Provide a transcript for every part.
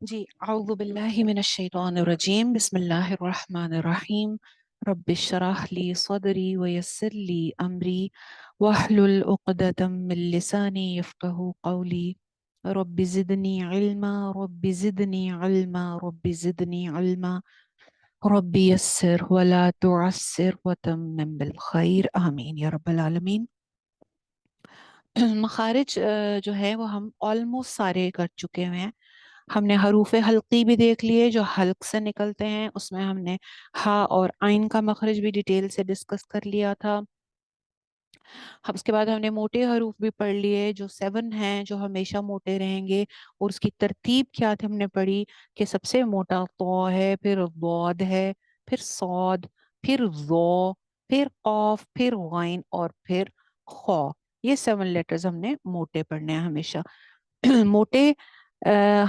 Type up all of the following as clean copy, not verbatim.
جی اعوذ باللہ من الشیطان الرجیم بسم اللہ الرحمن الرحیم رب اشرح لی صدری ویسر لی امری واحلل عقدۃ من لسانی یفقہوا قولی رب زدنی علما رب زدنی علما رب زدنی علما رب یسر ولا تعسر وتمم بالخیر آمین یا رب العالمین۔ مخارج جو ہے وہ ہم آلموسٹ سارے کر چکے ہوئے ہیں۔ ہم نے حروف حلقی بھی دیکھ لیے جو حلق سے نکلتے ہیں، اس میں ہم نے ہا اور عین کا مخرج بھی ڈیٹیل سے ڈسکس کر لیا تھا۔ اس کے بعد ہم نے موٹے حروف بھی پڑھ لیے جو 7 ہیں، جو ہمیشہ موٹے رہیں گے، اور اس کی ترتیب کیا تھی ہم نے پڑھی کہ سب سے موٹا طا ہے، پھر ضاد ہے، پھر صاد، پھر ظا، پھر قاف، پھر غین اور پھر خا۔ یہ 7 لیٹرز ہم نے موٹے پڑھنے ہیں ہمیشہ۔ موٹے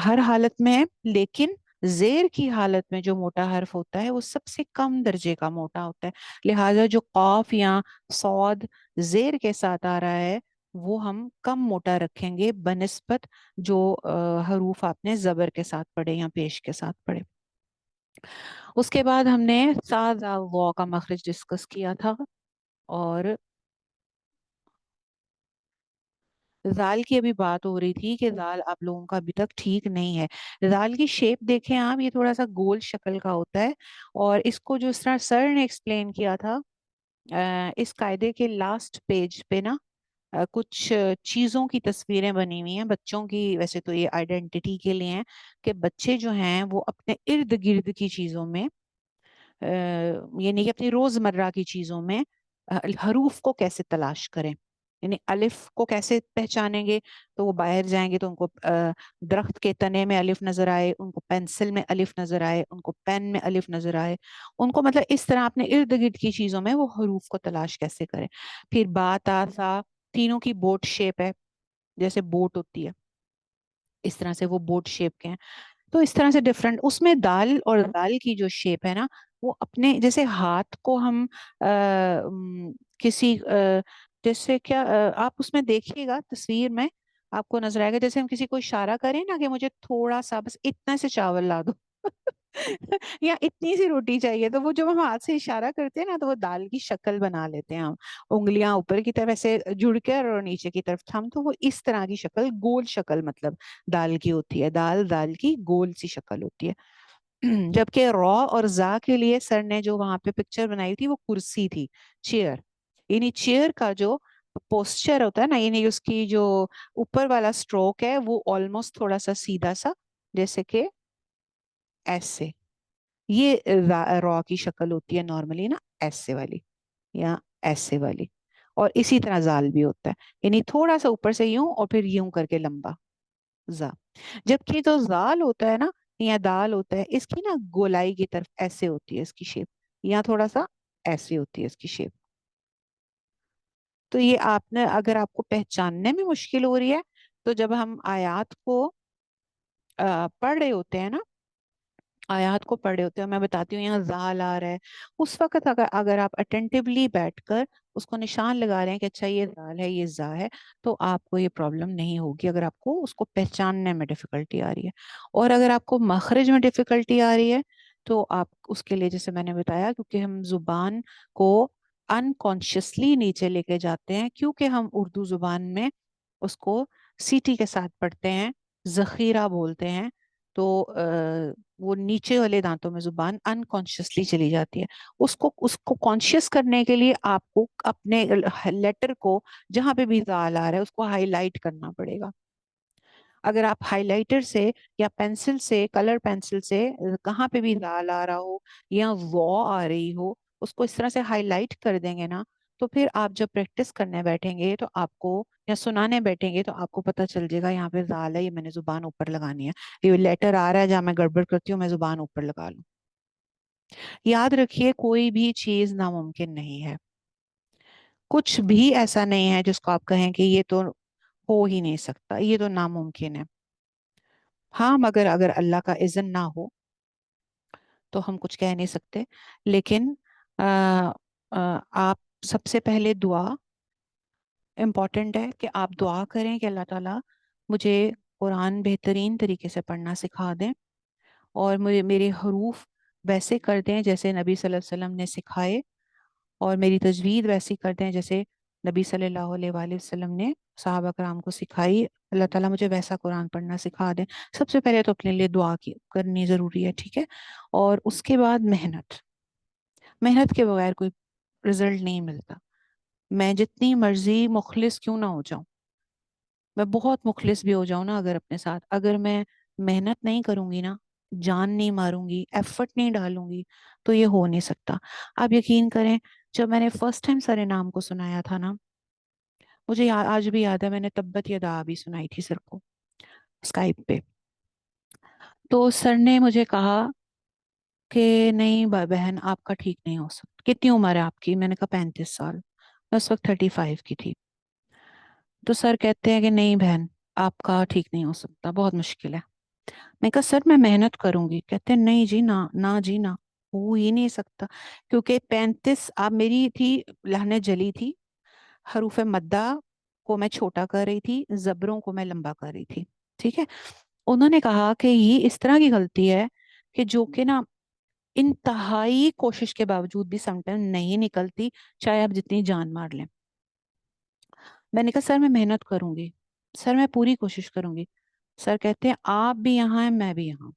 ہر حالت میں ہے، لیکن زیر کی حالت میں جو موٹا حرف ہوتا ہے وہ سب سے کم درجے کا موٹا ہوتا ہے، لہٰذا جو قاف یا صاد زیر کے ساتھ آ رہا ہے وہ ہم کم موٹا رکھیں گے بنسبت جو حروف آپ نے زبر کے ساتھ پڑھے یا پیش کے ساتھ پڑھے۔ اس کے بعد ہم نے سا زا وا کا مخرج ڈسکس کیا تھا، اور زال کی ابھی بات ہو رہی تھی کہ زال آپ لوگوں کا ابھی تک ٹھیک نہیں ہے۔ زال کی شیپ دیکھیں آپ، یہ تھوڑا سا گول شکل کا ہوتا ہے، اور اس کو جو اس طرح سر نے ایکسپلین کیا تھا، اس قاعدے کے لاسٹ پیج پہ نا کچھ چیزوں کی تصویریں بنی ہوئی ہیں بچوں کی، ویسے تو یہ آئیڈینٹی کے لیے ہیں کہ بچے جو ہیں وہ اپنے ارد گرد کی چیزوں میں، یعنی کہ اپنی روزمرہ کی چیزوں میں حروف کو کیسے تلاش کریں، یعنی الف کو کیسے پہچانیں گے، تو وہ باہر جائیں گے تو ان کو درخت کے تنے میں الف نظر آئے، ان کو پینسل میں الف نظر آئے، ان کو پین میں الف نظر آئے، ان کو مطلب اس طرح اپنے ارد گرد کی چیزوں میں وہ حروف کو تلاش کیسے کریں۔ پھر با تا سا تینوں کی بوٹ شیپ ہے، جیسے بوٹ ہوتی ہے اس طرح سے وہ بوٹ شیپ کے ہیں، تو اس طرح سے ڈفرنٹ اس میں دال اور دال کی جو شیپ ہے نا، وہ اپنے جیسے ہاتھ کو ہم کسی جیسے کیا آپ اس میں دیکھیے گا تصویر میں آپ کو نظر آئے گا، جیسے ہم کسی کو اشارہ کریں نا کہ مجھے تھوڑا سا بس اتنا سے چاول لا دو یا اتنی سی روٹی چاہیے، تو وہ جب ہم ہاتھ سے اشارہ کرتے ہیں نا تو وہ دال کی شکل بنا لیتے ہیں ہم، انگلیاں اوپر کی طرف ایسے جڑ کر اور نیچے کی طرف تھم، تو وہ اس طرح کی شکل گول شکل مطلب دال کی ہوتی ہے، دال کی گول سی شکل ہوتی ہے۔ جبکہ را اور زا کے لیے سر نے جو وہاں پہ پکچر بنائی تھی وہ کرسی تھی، چیئر، یعنی چیئر کا جو پوسچر ہوتا ہے نا، یعنی اس کی جو اوپر والا سٹروک ہے وہ آلموسٹ تھوڑا سا سیدھا سا، جیسے کہ ایسے، یہ را کی شکل ہوتی ہے نارملی نا، ایسے والی یا ایسے والی، اور اسی طرح زال بھی ہوتا ہے، یعنی تھوڑا سا اوپر سے یوں اور پھر یوں کر کے لمبا زا۔ جبکہ جو زال ہوتا ہے نا یا دال ہوتا ہے، اس کی نا گولائی کی طرف ایسے ہوتی ہے اس کی شیپ، یا تھوڑا سا ایسے ہوتی ہے اس کی شیپ۔ تو یہ آپ نے اگر آپ کو پہچاننے میں مشکل ہو رہی ہے تو جب ہم آیات کو پڑھ رہے ہوتے ہیں نا، آیات کو پڑھ رہے ہوتے ہیں، میں بتاتی ہوں یہاں زال آ رہا ہے، اس وقت اگر آپ اٹینٹیولی بیٹھ کر اس کو نشان لگا رہے ہیں کہ اچھا یہ زال ہے یہ زا ہے، تو آپ کو یہ پرابلم نہیں ہوگی اگر آپ کو اس کو پہچاننے میں ڈیفیکلٹی آ رہی ہے۔ اور اگر آپ کو مخرج میں ڈیفیکلٹی آ رہی ہے تو آپ اس کے لیے جیسے میں نے بتایا، کیونکہ ہم زبان کو انکانشیسلی نیچے لے کے جاتے ہیں، کیونکہ ہم اردو زبان میں اس کو سیٹی کے ساتھ پڑھتے ہیں، ذخیرہ بولتے ہیں، تو وہ نیچے والے دانتوں میں زبان انکانشیسلی چلی جاتی ہے۔ اس کو کانشیس کرنے کے لیے آپ کو اپنے لیٹر کو جہاں پہ بھی زال آ رہا ہے اس کو ہائی لائٹ کرنا پڑے گا۔ اگر آپ ہائی لائٹر سے یا پینسل سے، کلر پینسل سے کہاں پہ بھی زال آ رہا ہو یا وا آ رہی ہو، اس کو اس طرح سے ہائی لائٹ کر دیں گے نا، تو پھر آپ جب پریکٹس کرنے بیٹھیں گے تو آپ کو، یا سنانے بیٹھیں گے تو آپ کو پتہ چل جائے گا یہاں پہ زال ہے، یہ میں نے زبان اوپر لگانی ہے، یہ لیٹر آ رہا ہے جہاں میں گڑبڑ کرتی ہوں میں زبان اوپر لگا لوں۔ یاد رکھیے کوئی بھی چیز ناممکن نہیں ہے، کچھ بھی ایسا نہیں ہے جس کو آپ کہیں کہ یہ تو ہو ہی نہیں سکتا، یہ تو ناممکن ہے۔ ہاں مگر اگر اللہ کا اذن نہ ہو تو ہم کچھ کہہ نہیں سکتے، لیکن آپ سب سے پہلے دعا امپورٹنٹ ہے کہ آپ دعا کریں کہ اللہ تعالیٰ مجھے قرآن بہترین طریقے سے پڑھنا سکھا دیں، اور مجھے میرے حروف ویسے کر دیں جیسے نبی صلی اللہ علیہ وسلم نے سکھائے، اور میری تجوید ویسی کر دیں جیسے نبی صلی اللہ علیہ وآلہ وسلم نے صحابہ کرام کو سکھائی۔ اللہ تعالیٰ مجھے ویسا قرآن پڑھنا سکھا دیں۔ سب سے پہلے تو اپنے لیے دعا کرنی ضروری ہے، ٹھیک ہے؟ اور اس کے بعد محنت، محنت کے بغیر کوئی رزلٹ نہیں ملتا۔ میں جتنی مرضی مخلص کیوں نہ ہو جاؤں، میں بہت مخلص بھی ہو جاؤں نا اگر اپنے ساتھ، اگر میں محنت نہیں کروں گی نا، جان نہیں ماروں گی، ایفرٹ نہیں ڈالوں گی، تو یہ ہو نہیں سکتا۔ آپ یقین کریں، جب میں نے فرسٹ ٹائم سر نام کو سنایا تھا نا، مجھے آج بھی یاد ہے، میں نے تبت یدا بھی سنائی تھی سر کو اسکائپ پہ، تو سر نے مجھے کہا کہ نہیں بہن آپ کا ٹھیک نہیں ہو سکتا۔ کتنی عمر ہے آپ کی؟ میں نے کہا 35 سال، میں اس وقت 35 کی تھی۔ تو سر کہتے ہیں کہ نہیں بہن آپ کا ٹھیک نہیں ہو سکتا، بہت مشکل ہے۔ میں کہا سر میں محنت کروں گی۔ کہتے ہیں نہیں جی نہ، نہ جی نہ، ہو ہی نہیں سکتا، کیونکہ 35 آپ میری تھی، لہنیں جلی تھی، حروف مدہ کو میں چھوٹا کر رہی تھی، زبروں کو میں لمبا کر رہی تھی، ٹھیک ہے؟ انہوں نے کہا کہ یہ اس طرح کی غلطی ہے کہ جو کہ نا انتہائی کوشش کے باوجود بھی سم ٹائم نہیں نکلتی، چاہے آپ جتنی جان مار لیں۔ میں نے کہا سر میں محنت کروں گی، سر میں پوری کوشش کروں گی۔ سر کہتے ہیں آپ بھی یہاں ہیں میں بھی یہاں،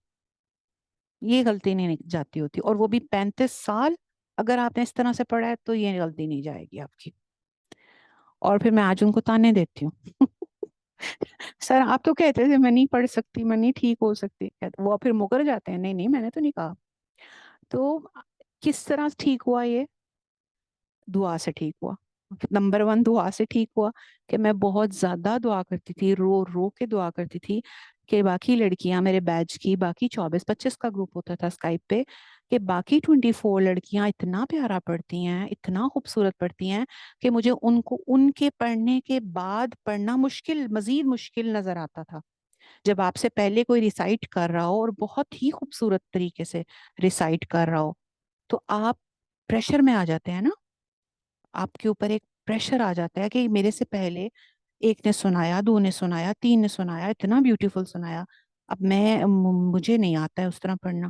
یہ غلطی نہیں جاتی ہوتی، اور وہ بھی 35 سال اگر آپ نے اس طرح سے پڑھا ہے تو یہ غلطی نہیں جائے گی آپ کی۔ اور پھر میں آج ان کو تانے دیتی ہوں سر آپ تو کہتے تھے میں نہیں پڑھ سکتی، میں نہیں ٹھیک ہو سکتی، وہ پھر مکر جاتے ہیں، نہیں نہیں میں نے تو نہیں کہا۔ تو کس طرح ٹھیک ہوا یہ؟ دعا سے ٹھیک ہوا۔ نمبر 1 دعا سے ٹھیک ہوا کہ میں بہت زیادہ دعا کرتی تھی، رو رو کے دعا کرتی تھی کہ باقی لڑکیاں میرے بیچ کی، باقی 24-25 کا گروپ ہوتا تھا اسکائپ پہ، کہ باقی 24 لڑکیاں اتنا پیارا پڑھتی ہیں، اتنا خوبصورت پڑھتی ہیں کہ مجھے ان کو ان کے پڑھنے کے بعد پڑھنا مشکل، مزید مشکل نظر آتا تھا۔ جب آپ سے پہلے کوئی ریسائٹ کر رہا ہو اور بہت ہی خوبصورت طریقے سے ریسائٹ کر رہا ہو، تو آپ پریشر میں آ جاتے ہیں نا، آپ کے اوپر ایک پریشر آ جاتا ہے کہ میرے سے پہلے ایک نے سنایا، 2 نے سنایا، 3 نے سنایا، اتنا بیوٹیفل سنایا، اب مجھے نہیں آتا ہے اس طرح پڑھنا،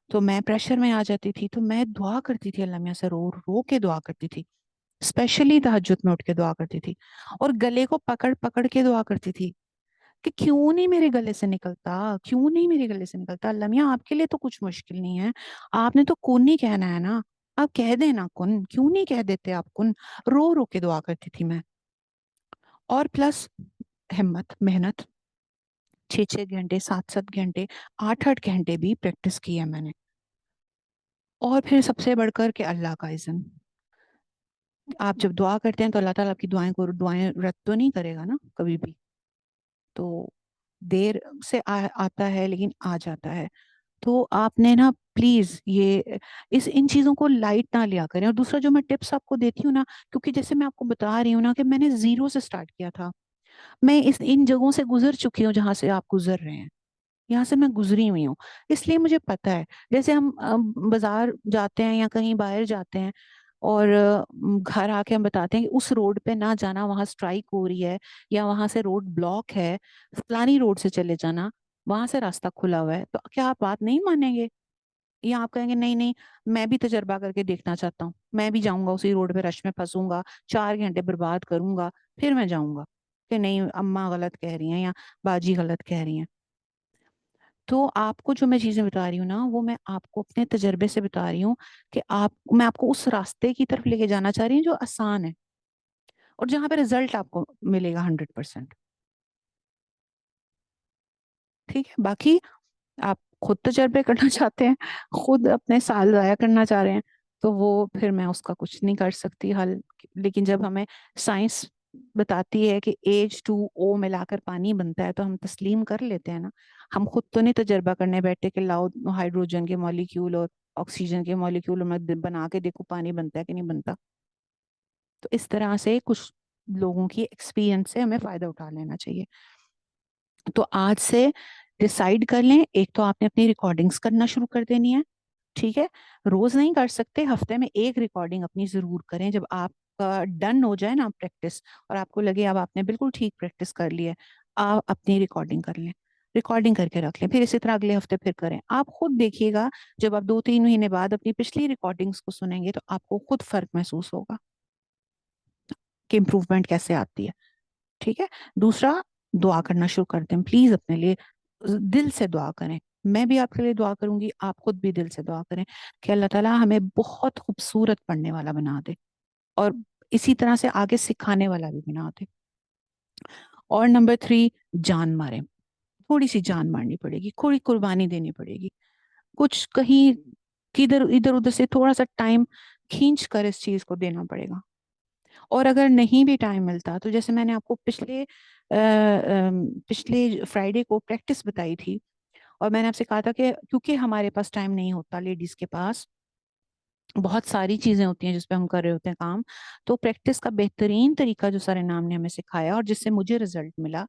تو میں پریشر میں آ جاتی تھی۔ تو میں دعا کرتی تھی، اللہ میاں سے رو رو کے دعا کرتی تھی، اسپیشلی تہجد میں اٹھ کے دعا کرتی تھی، اور گلے کو پکڑ پکڑ کے دعا کرتی تھی کہ کیوں نہیں میرے گلے سے نکلتا، کیوں نہیں میرے گلے سے نکلتا؟ اللہ میاں آپ کے لیے تو کچھ مشکل نہیں ہے، آپ نے تو کن نہیں کہنا ہے نا، آپ کہہ دینا کن، کیوں نہیں کہہ دیتے آپ کن؟ رو رو کے دعا کرتی تھی میں۔ اور پلس ہمت، محنت، 6-6 گھنٹے، 7-7 گھنٹے، 8-8 گھنٹے بھی پریکٹس کی ہے میں نے۔ اور پھر سب سے بڑھ کر کے اللہ کا اذن، آپ جب دعا کرتے ہیں تو اللہ تعالیٰ آپ کی دعائیں رد تو نہیں کرے گا نا کبھی بھی، تو دیر سے آتا ہے لیکن آ جاتا ہے۔ تو آپ نے نا پلیز یہ ان چیزوں کو لائٹ نہ لیا کریں۔ اور دوسرا جو میں ٹپس آپ کو دیتی ہوں نا، کیونکہ جیسے میں آپ کو بتا رہی ہوں نا کہ میں نے 0 سے سٹارٹ کیا تھا، میں ان جگہوں سے گزر چکی ہوں جہاں سے آپ گزر رہے ہیں، یہاں سے میں گزری ہوئی ہوں، اس لیے مجھے پتا ہے۔ جیسے ہم بازار جاتے ہیں یا کہیں باہر جاتے ہیں، اور گھر آ کے ہم بتاتے ہیں کہ اس روڈ پہ نہ جانا، وہاں سٹرائک ہو رہی ہے، یا وہاں سے روڈ بلاک ہے، فلانی روڈ سے چلے جانا، وہاں سے راستہ کھلا ہوا ہے، تو کیا آپ بات نہیں مانیں گے؟ یا آپ کہیں گے نہیں نہیں میں بھی تجربہ کر کے دیکھنا چاہتا ہوں، میں بھی جاؤں گا اسی روڈ پہ، رش میں پھنسوں گا، 4 گھنٹے برباد کروں گا، پھر میں جاؤں گا؟ کہ نہیں اماں غلط کہہ رہی ہیں یا باجی غلط کہہ رہی ہیں۔ تو آپ کو جو میں چیزیں بتا رہی ہوں نا، وہ میں آپ کو اپنے تجربے سے بتا رہی ہوں کہ میں آپ کو اس راستے کی طرف لے کے جانا چاہ رہی ہوں جو آسان ہے، اور جہاں پہ رزلٹ آپ کو ملے گا 100%۔ ٹھیک ہے، باقی آپ خود تجربے کرنا چاہتے ہیں، خود اپنے سال ضائع کرنا چاہ رہے ہیں، تو وہ پھر میں اس کا کچھ نہیں کر سکتی حل۔ لیکن جب ہمیں سائنس بتاتی ہے کہ H2O ملا کر پانی بنتا ہے، تو ہم تسلیم کر لیتے ہیں نا۔ ہم خود تو نہیں تجربہ کرنے بیٹھے کہ لاؤ ہائیڈروجن کے مالیکیول اور آکسیجن کے مالیکیول میں بنا کے دیکھو پانی بنتا ہے کہ نہیں بنتا۔ تو اس طرح سے کچھ لوگوں کی ایکسپیرینس سے ہمیں فائدہ اٹھا لینا چاہیے۔ تو آج سے ڈیسائیڈ کر لیں، ایک تو آپ نے اپنی ریکارڈنگز کرنا شروع کر دینی ہے، ٹھیک ہے؟ روز نہیں کر سکتے، ہفتے میں ایک ریکارڈنگ اپنی ضرور کریں۔ جب آپ کا ڈن ہو جائے نا پریکٹس، اور آپ کو لگے اب آپ نے بالکل ٹھیک پریکٹس کر لی ہے، آپ اپنی ریکارڈنگ کر لیں۔ रिकॉर्डिंग करके रख लें, फिर इसी तरह अगले हफ्ते फिर करें। आप खुद देखिएगा, जब आप 2-3 महीने बाद अपनी पिछली रिकॉर्डिंग्स को सुनेंगे तो आपको खुद फर्क महसूस होगा कि इम्प्रूवमेंट कैसे आती है। ठीक है। दूसरा, दुआ करना शुरू कर दें प्लीज अपने लिए, दिल से दुआ करें। मैं भी आपके लिए दुआ करूंगी, आप खुद भी दिल से दुआ करें कि अल्लाह ताला हमें बहुत खूबसूरत पढ़ने वाला बना दे, और इसी तरह से आगे सिखाने वाला भी बना दे। और नंबर 3, जान मारे, थोड़ी सी जान मारनी पड़ेगी, थोड़ी कुर्बानी देनी पड़ेगी, कुछ कहीं किधर इधर उधर से थोड़ा सा टाइम खींच कर इस चीज को देना पड़ेगा। और अगर नहीं भी टाइम मिलता तो जैसे मैंने आपको पिछले फ्राइडे को प्रैक्टिस बताई थी, और मैंने आपसे कहा था कि क्योंकि हमारे पास टाइम नहीं होता, लेडीज के पास बहुत सारी चीजें होती हैं जिस पे हम कर रहे होते हैं काम, तो प्रैक्टिस का बेहतरीन तरीका जो सर नाम ने हमें सिखाया और जिससे मुझे रिजल्ट मिला,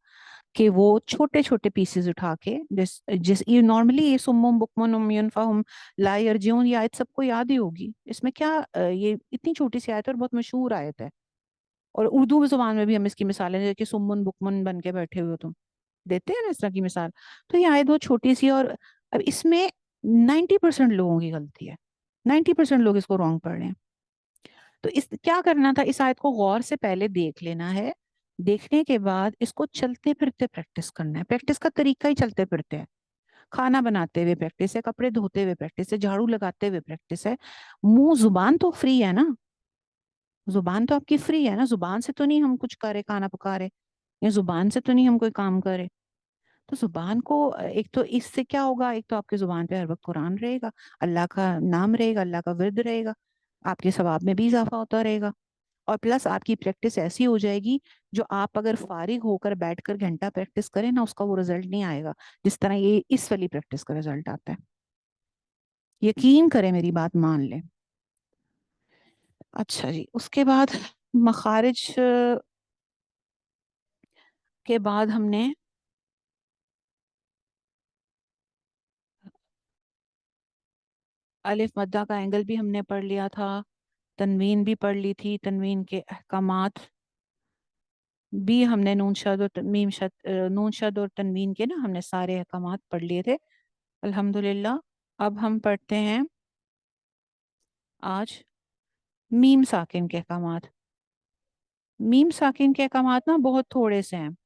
कि वो छोटे छोटे पीसेस उठा के, जिस जिस ये नॉर्मली ये सुम्मुम बुकमुन उम्युन फहुम ला यरजिऊन, ये आयत सबको याद ही होगी, इसमें क्या ये इतनी छोटी सी आयत है और बहुत मशहूर आयत है। और उर्दू जुबान में भी हम इसकी मिसालें कि सुम्मुन बुकमुन बन के बैठे हुए हो तुम, देते हैं ना इस तरह की मिसाल। तो ये आयत बहुत छोटी सी है, और अब इसमें 90% लोगों की गलती है, 90% लोग इसको रॉन्ग पढ़ रहे हैं। तो इस क्या करना था, इस आयत को गौर से पहले देख लेना है, देखने के बाद इसको चलते फिरते प्रैक्टिस करना है। प्रैक्टिस का तरीका ही चलते फिरते है, खाना बनाते हुए प्रैक्टिस है, कपड़े धोते हुए प्रैक्टिस है, झाड़ू लगाते हुए प्रैक्टिस है। मुंह जुबान तो फ्री है ना, जुबान तो आपकी फ्री है ना, जुबान से तो नहीं हम कुछ करे, खाना पका रहे, या जुबान से तो नहीं हम कोई काम करे। तो जुबान को एक तो इससे क्या होगा, एक तो आपकी जुबान पे हर वक्त कुरान रहेगा, अल्लाह का नाम रहेगा, अल्लाह का विर्द रहेगा, आपके सवाब में भी इजाफा होता रहेगा। और प्लस आपकी प्रैक्टिस ऐसी हो जाएगी, जो आप अगर फारिग होकर बैठकर घंटा प्रैक्टिस करें ना, उसका वो रिजल्ट नहीं आएगा जिस तरह ये इस वाली प्रैक्टिस का रिजल्ट आता है। यकीन करें, मेरी बात मान लें। अच्छा जी, उसके बाद मखारिज के बाद हमने अलिफ मद्दा का एंगल भी हमने पढ़ लिया था, तनवीन भी पढ़ ली थी, तनवीन के अहकामात भी हमने, नून शद और मीम शद, नून शद और तनवीन के ना हमने सारे अहकामात पढ़ लिए थे अल्हम्दुलिल्लाह। अब हम पढ़ते हैं आज मीम साकिन के अहकामात। मीम साकिन के अहकामात ना बहुत थोड़े से हैं।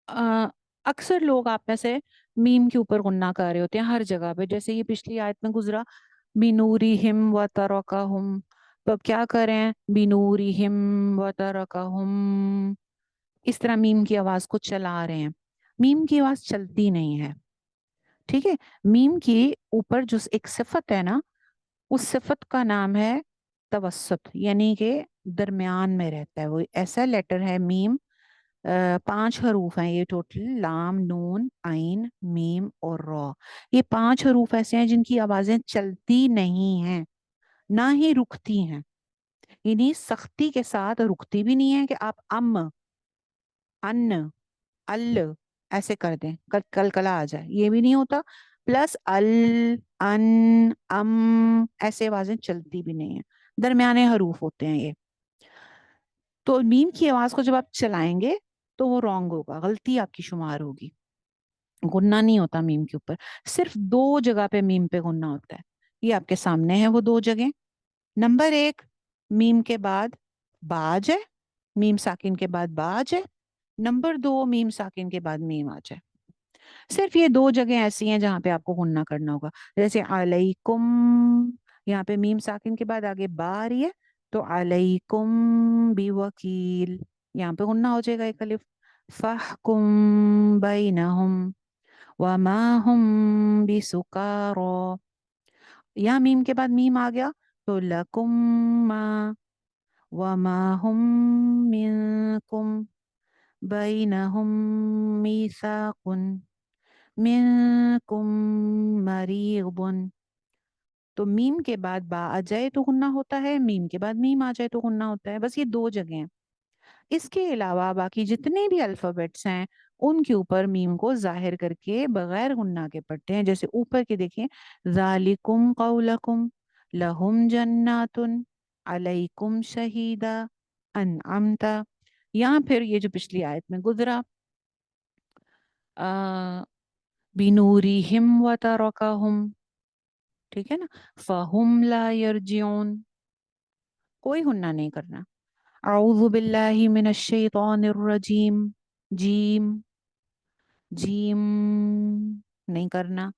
अ, अक्सर लोग आप में से मीम के ऊपर गुन्ना कर रहे होते हैं हर जगह पे, जैसे ये पिछली आयत में गुजरा, बिनूरी हिम व तरकहुम, तो अब क्या करें, बिनूरी हिम व तरकहुम, इस तरह मीम की आवाज को चला रहे हैं। मीम की आवाज चलती नहीं है, ठीक है। मीम की ऊपर जो एक सिफत है ना, उस सिफत का नाम है तवस्सुत, यानी कि दरमियान में रहता है। वो ऐसा लेटर है मीम, 5 हरूफ हैं ये टोटल, लाम नून आइन मीम और रॉ। ये 5 हरूफ ऐसे हैं जिनकी आवाजें चलती नहीं हैं, ना ही रुकती हैं, यानी सख्ती के साथ रुकती भी नहीं है कि आप अन्न अल ऐसे कर दें, कल कला आ जाए, ये भी नहीं होता। प्लस अल अन ऐसे आवाजें चलती भी नहीं है, दरमियाने हरूफ होते हैं ये। तो मीम की आवाज को जब आप चलाएंगे तो वो रॉन्ग होगा, गलती आपकी शुमार होगी। गुन्ना नहीं होता मीम के ऊपर, सिर्फ 2 जगह पे मीम पे गुन्ना होता है। ये आपके सामने है वो 2 जगह। नंबर 1, मीम के बाद बाज है, मीम साकिन के बाद बाज है। नंबर 2, मीम साकिन के बाद मीम आ जाए। सिर्फ ये 2 जगह ऐसी हैं जहां पे आपको गुन्ना करना होगा। जैसे अलैकुम, यहाँ पे मीम साकिन के बाद आगे बा आ रही है, तो अलैकुम बिवकील, यहाँ पे गुन्ना हो जाएगा एक अलिफ। फहकुम बैनहुम वमा हुम बिसुकारो, यहाँ मीम के बाद मीम आ गया, तो लकुम मा वमा हुम मिनकुम बैनहुम मीसाकुन मिनकुम मरीबुन। तो मीम के बाद बा आ जाए तो गुन्ना होता है, मीम के बाद मीम आ जाए तो गुन्ना होता है, बस ये 2 जगह हैं। इसके अलावा बाकी जितने भी अल्फाबेट्स हैं उनके ऊपर मीम को जाहिर करके बगैर गुन्ना के पढ़ते हैं। जैसे ऊपर के देखें, जालिकुम कौलकुम लहुम जन्नातुन अलैकुम शहीदा अनअमता। यहाँ फिर ये जो पिछली आयत में गुजरा, बिनूरिहिम व तरकहुम, ठीक है ना। फहुम ला यरजिऊन, कोई हुन्ना नहीं करना। अऊज़ु बिल्लाहि मिनश शैतानिर रजीम, जीम, जीम नहीं करना।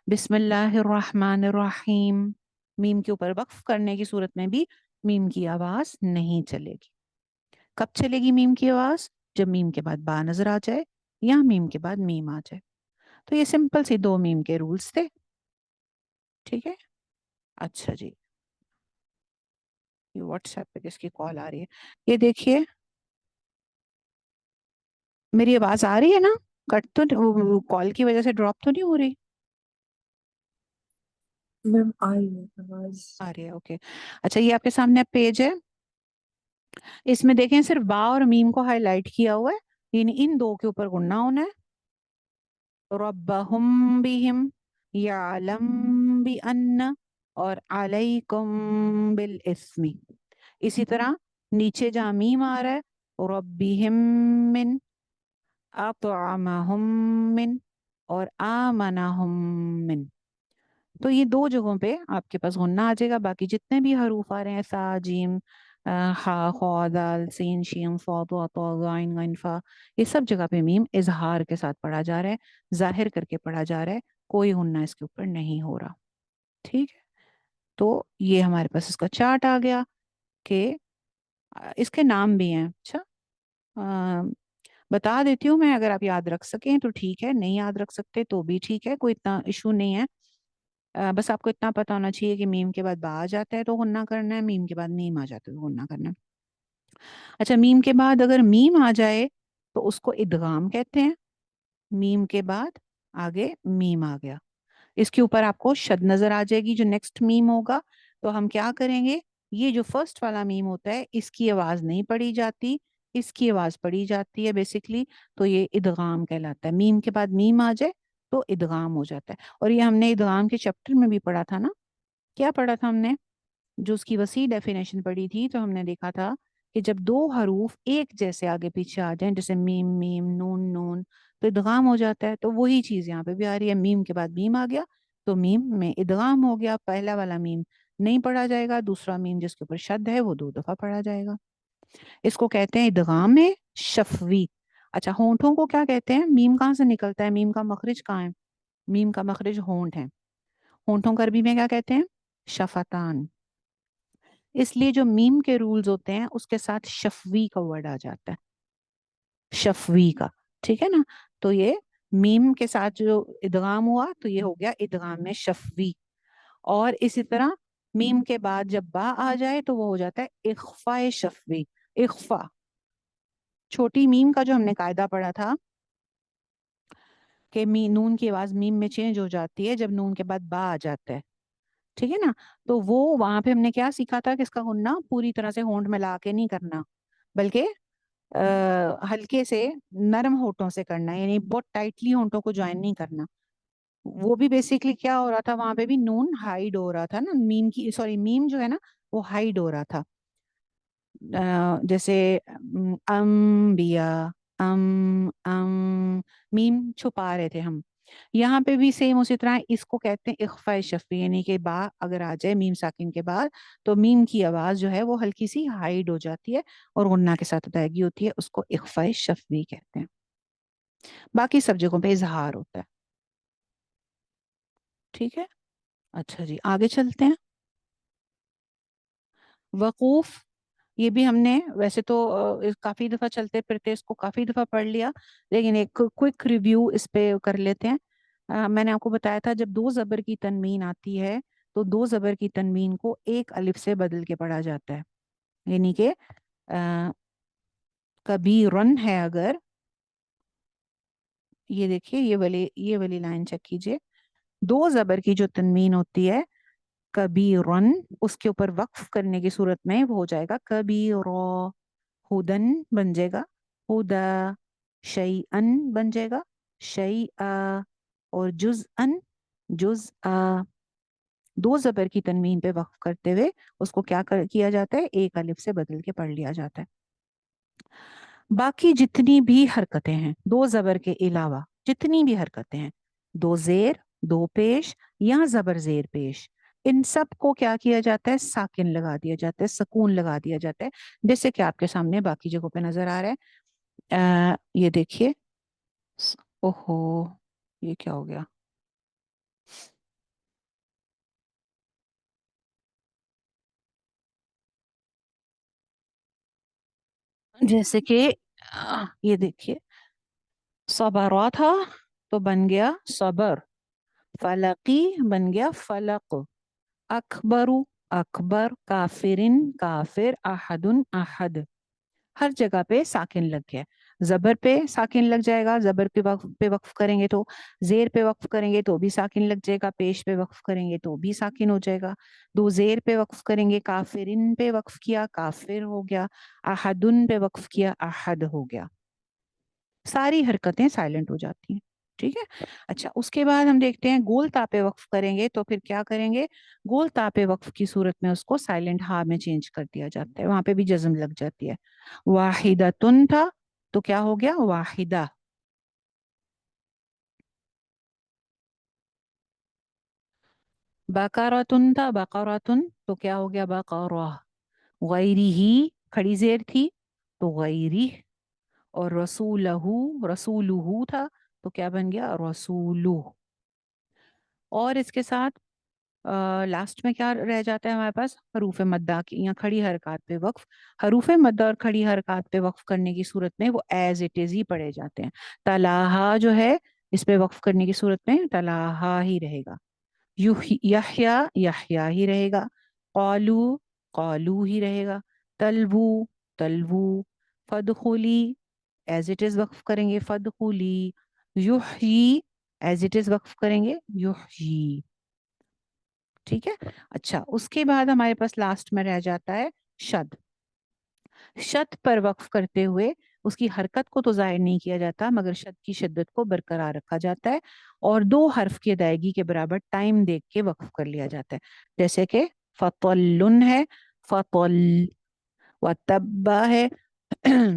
बिस्मिल्लाहिर रहमानिर रहीम, मीम के ऊपर वक्फ करने की सूरत में भी मीम की आवाज नहीं चलेगी। कब चलेगी मीम की आवाज? जब मीम के बाद बा नजर आ जाए या मीम के बाद मीम आ जाए। तो ये सिंपल सी दो मीम के रूल्स थे, ठीक है। अच्छा जी, ये व्हाट्सएप पे किसकी कॉल आ रही है? ये देखिए, मेरी आवाज आ रही है ना? कट तो कॉल की वजह से ड्रॉप तो नहीं हो रही? मैम आ रही है आवाज। आ रही है, ओके। अच्छा, ये आपके सामने पेज है, इसमें देखें सिर्फ बा और मीम को हाईलाइट किया हुआ है, इन दो के ऊपर गुणना होना है। रब्बहुम बिहिम, यालम बि अन्न, और अलैकुम बिल इस्मी। इसी तरह नीचे जहाँ मीम आ रहा है, रब्बिहिम मिन, अतअमहुम मिन, और आमनहुम मिन। तो ये दो जगहों पे आपके पास गुन्ना आ जाएगा। बाकी जितने भी हरूफ आ रहे हैं, सा जीम हा खा दाल सीन शीन सा तो गाइन गाइन फा, ये सब जगह पे मीम इजहार के साथ पढ़ा जा रहा है, जाहिर करके पढ़ा जा रहा है, कोई गुन्ना इसके ऊपर नहीं हो रहा, ठीक है। तो ये हमारे पास इसका चार्ट आ गया कि इसके नाम भी हैं। अच्छा, अ, बता देती हूँ मैं, अगर आप याद रख सकें तो ठीक है, नहीं याद रख सकते तो भी ठीक है, कोई इतना इशू नहीं है। बस आपको इतना पता होना चाहिए कि मीम के बाद बा आ जाता है तो गुन्ना करना है, मीम के बाद मीम आ जाता है तो गुन्ना करना है। अच्छा, मीम के बाद अगर मीम आ जाए तो उसको इदगाम कहते हैं। मीम के बाद आगे मीम आ गया, इसके ऊपर आपको शद नजर आ जाएगी जो नेक्स्ट मीम होगा। तो हम क्या करेंगे, ये जो फर्स्ट वाला मीम होता है इसकी आवाज नहीं पढ़ी जाती, इसकी आवाज पढ़ी जाती है बेसिकली। तो ये इदगाम कहलाता है, मीम के बाद मीम आ जाए तो इदगाम हो जाता है। और ये हमने इदगाम के चैप्टर में भी पढ़ा था ना। क्या पढ़ा था हमने? जो उसकी वसी डेफिनेशन पढ़ी थी, तो हमने देखा था कि जब दो हरूफ एक जैसे आगे पीछे आ जाएं, जैसे मीम मीम नून नून, तो इदगाम हो जाता है। तो वही चीज यहाँ पे भी आ रही है, मीम के बाद मीम आ गया तो मीम में इदगाम हो गया। पहला वाला मीम नहीं पढ़ा जाएगा, दूसरा मीम जिसके ऊपर शद है वो दो दफा पढ़ा जाएगा। इसको कहते हैं इदगाम में शफवी। अच्छा, होंठों को क्या कहते हैं? मीम कहाँ से निकलता है? मीम का मखरिज कहाँ है? मीम का मखरिज होंठ है। होंठों को अरबी में क्या कहते हैं? शफतान। इसलिए जो मीम के रूल्स होते हैं उसके साथ शफवी का वर्ड आ जाता है, शफवी का, ठीक है ना। तो ये मीम के साथ जो इदगाम हुआ तो ये हो गया इदगाम में शफवी। और इसी तरह मीम के बाद जब बा आ जाए तो वो हो जाता है इख्फा शफवी। इख्फा, छोटी मीम का जो हमने कायदा पढ़ा था कि नून की आवाज मीम में चेंज हो जाती है जब नून के बाद बा आ जाता है, ठीक है ना। तो वो वहां पे हमने क्या सीखा था कि इसका गुन्ना पूरी तरह से होंठ मिला के नहीं करना, बल्कि हल्के से नरम होठों से करना, यानी बहुत टाइटली होठों को ज्वाइन नहीं करना। वो भी बेसिकली क्या हो रहा था, वहां पे भी नून हाइड हो रहा था ना, मीम की सॉरी मीम जो है ना वो हाइड हो रहा था। जैसे बिया, मीम छुपा रहे थे हम। यहाँ पे भी सेम उसी तरह इसको कहते हैं इख्फा शफी, यानी कि बा अगर आ जाए मीम साकिन के बाद तो मीम की आवाज जो है वो हल्की सी हाइड हो जाती है और गुन्ना के साथ अदायगी होती है, उसको इख्फा शफवी कहते हैं। बाकी सब जगहों पे इजहार होता है, ठीक है। अच्छा जी, आगे चलते हैं। वकूफ, ये भी हमने वैसे तो काफी दफा चलते फिरते इसको काफी दफा पढ़ लिया, लेकिन एक क्विक रिव्यू इस पे कर लेते हैं। मैंने आपको बताया था जब दो जबर की तनवीन आती है तो दो जबर की तनवीन को एक अलिफ से बदल के पढ़ा जाता है। यानी कि कभी रन है अगर, ये देखिए ये वाली लाइन चेक कीजिए, दो जबर की जो तनवीन होती है कभी रन, उसके ऊपर वक्फ करने की सूरत में वो हो जाएगा कभी रो, हुदन बन जाएगा, हुदा, शैअन बन जाएगा, शैअ, और जुज़अन, जुज़अ। दो जबर की तनवीन पे वक्फ करते हुए उसको किया जाता है, एक अलिफ से बदल के पढ़ लिया जाता है। बाकी जितनी भी हरकतें हैं दो जबर के अलावा, जितनी भी हरकतें हैं, दो जेर, दो पेश या जबर जेर पेश, इन सब को क्या किया जाता है, साकिन लगा दिया जाता है, सुकून लगा दिया जाता है, जैसे कि आपके सामने बाकी जगहों पे नजर आ रहा है। ये देखिए। ओहो, ये क्या हो गया? जैसे कि ये देखिए, सबरा था तो बन गया सबर, फलकी बन गया फलक, अकबरु अकबर, काफिरिन काफिर, अहदुन अहद। हर जगह पे साकिन लग गया है। जबर पे साकिन लग जाएगा, जबर पे वक्फ करेंगे तो, जेर पे वक्फ करेंगे तो भी साकिन लग जाएगा, पेश पे वक्फ करेंगे तो भी साकिन हो जाएगा। दो जेर पे वक्फ करेंगे, काफिरिन पे वक्फ किया काफिर हो गया, अहदुन पे वक्फ किया अहद हो गया। सारी हरकतें साइलेंट हो जाती हैं। ठीक है। अच्छा, उसके बाद हम देखते हैं गोल तापे वक्फ करेंगे तो फिर क्या करेंगे। गोल तापे वक्फ की सूरत में उसको साइलेंट हा में चेंज कर दिया जाता है, वहां पे भी जज्म लग जाती है। वाहिदतुन था तो क्या हो गया, वाहिदा। बकरतुन था, बकरतुन तो क्या हो गया, बकरा। गैरी ही, खड़ी जेर थी तो गैरी। और रसूलहू, रसूलुहू था तो क्या बन गया, रसूलु। और इसके साथ लास्ट में क्या रह जाता है हमारे पास, हरूफ मद्दा की या खड़ी हरकत पे वक्फ। हरूफ मद्दा और खड़ी हरकत पे वक्फ करने की सूरत में वो एज इट इज ही पढ़े जाते हैं। तलाहा जो है, इस पे वक्फ करने की सूरत में तलाहा ही रहेगा। यहया यहया ही रहेगा। कौलू कौलू ही रहेगा। तलवू तलवू। फदखुली, एज इट इज वक्फ करेंगे फदखुली। युहयी, एज इट इज वक्फ करेंगे युहयी। ठीक है। अच्छा, उसके बाद हमारे पास लास्ट में रह जाता है शद। शद पर वक्फ करते हुए उसकी हरकत को तो जाहिर नहीं किया जाता, मगर शद की शिद्दत को बरकरार रखा जाता है, और दो हर्फ की अदायगी के बराबर टाइम देख के वक्फ कर लिया जाता है। जैसे कि फतल्लुन है, फतल। व तब्बा है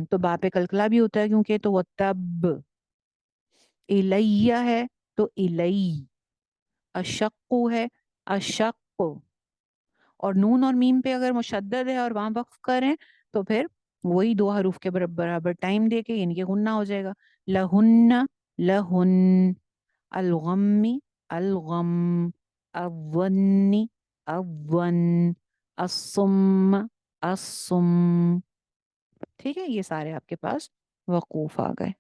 तो बा पे कलकला भी होता है क्योंकि, तो वो तब। इलैया है तो इलई। अशक्कु है, अशक्कु। और नून और मीम पे अगर मुशद्दद है और वहां वक्फ करें तो फिर वही दो हरूफ के बराबर टाइम दे के यानी कि गुन्ना हो जाएगा। लहुन्ना, लहुन। अलगम्मी, अलगम। अवन्नी, अवन। Assume, assume. ठीक है, ये सारे आपके पास वकूफ आ गए।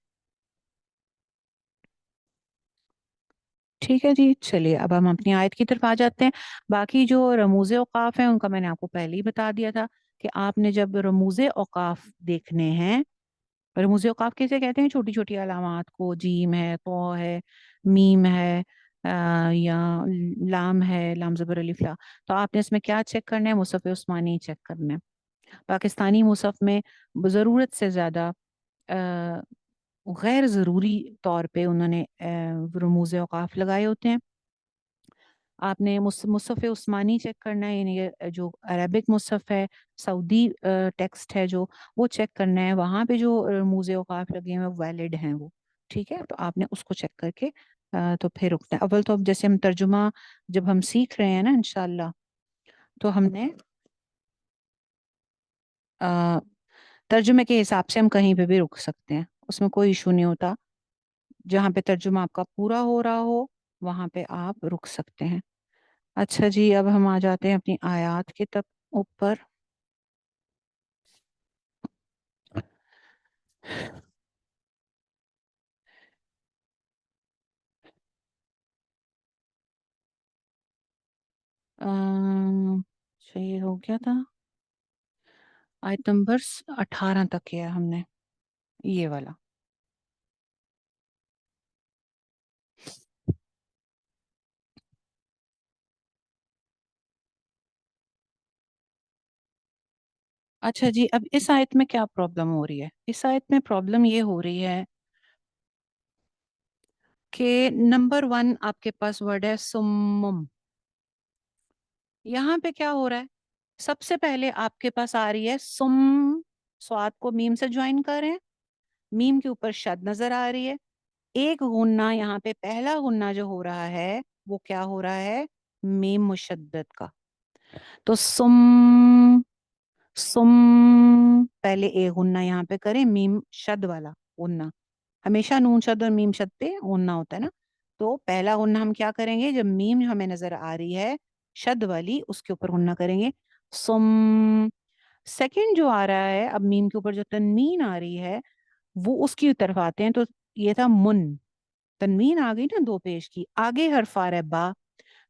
ठीक है जी, चलिए अब हम अपनी आयत की तरफ आ जाते हैं। बाकी जो रमूज़े औकाफ हैं उनका मैंने आपको पहले ही बता दिया था कि आपने जब रमूज़े औकाफ देखने हैं, रमूज़े औकाफ किसे कहते हैं, छोटी छोटी अलामात को, जीम है, तो है, मीम है, या लाम है, लाम ज़बर अलिफ ला। तो आपने इसमें क्या चेक करना है, मुसफ़ उस्मानी चेक करना है। पाकिस्तानी मुसफ़ में ज़रूरत से ज़्यादा गैर ज़रूरी तौर पे उन्होंने रमूज़े औकाफ लगाए होते हैं। आपने मुसफ़ उस्मानी चेक करना है, यानी ये जो अरबिक मुसफ़ है, सऊदी टेक्स्ट है जो, वो चेक करना है, वहाँ पे जो रमूज़ औकाफ लगे हैं वो वैलिड हैं वो। ठीक है, तो आपने उसको चेक करके तो फिर रुकना है। अव्वल तो अब जैसे हम तर्जुमा जब हम सीख रहे हैं ना इंशाल्लाह, तो हमने अ, तर्जुमे के हिसाब से हम कहीं पे भी रुक सकते हैं, उसमें कोई इशू नहीं होता। जहाँ पे तर्जुमा आपका पूरा हो रहा हो वहाँ पे आप रुक सकते हैं। अच्छा जी, अब हम आ जाते हैं अपनी आयात के तब ऊपर। अच्छा, ये हो गया था। आयत नंबर 18 तक किया है हमने, ये वाला। अच्छा जी, अब इस आयत में क्या प्रॉब्लम हो रही है, इस आयत में प्रॉब्लम ये हो रही है कि नंबर वन आपके पास वर्ड है सुम्मुम। यहाँ पे क्या हो रहा है, सबसे पहले आपके पास आ रही है सुम, स्वाद को मीम से ज्वाइन करें, मीम के ऊपर शद नजर आ रही है, एक गुन्ना यहाँ पे, पहला गुन्ना जो हो रहा है वो क्या हो रहा है, मीम मुशद्दद का। तो सुम, सुम, पहले एक गुन्ना यहाँ पे करें, मीम शद वाला गुन्ना। हमेशा नून शद और मीम शद पे गुन्ना होता है ना। तो पहला गुन्ना हम क्या करेंगे, जब मीम हमें नजर आ रही है शद वाली, उसके ऊपर गुन्ना करेंगे, सुम। सेकंड जो आ रहा है, अब मीम के ऊपर जो तनवीन आ रही है वो उसकी तरफ आते हैं। तो ये था मुन, तनवीन आ गई ना दो पेश की, आगे हर्फ आ रहा है बा।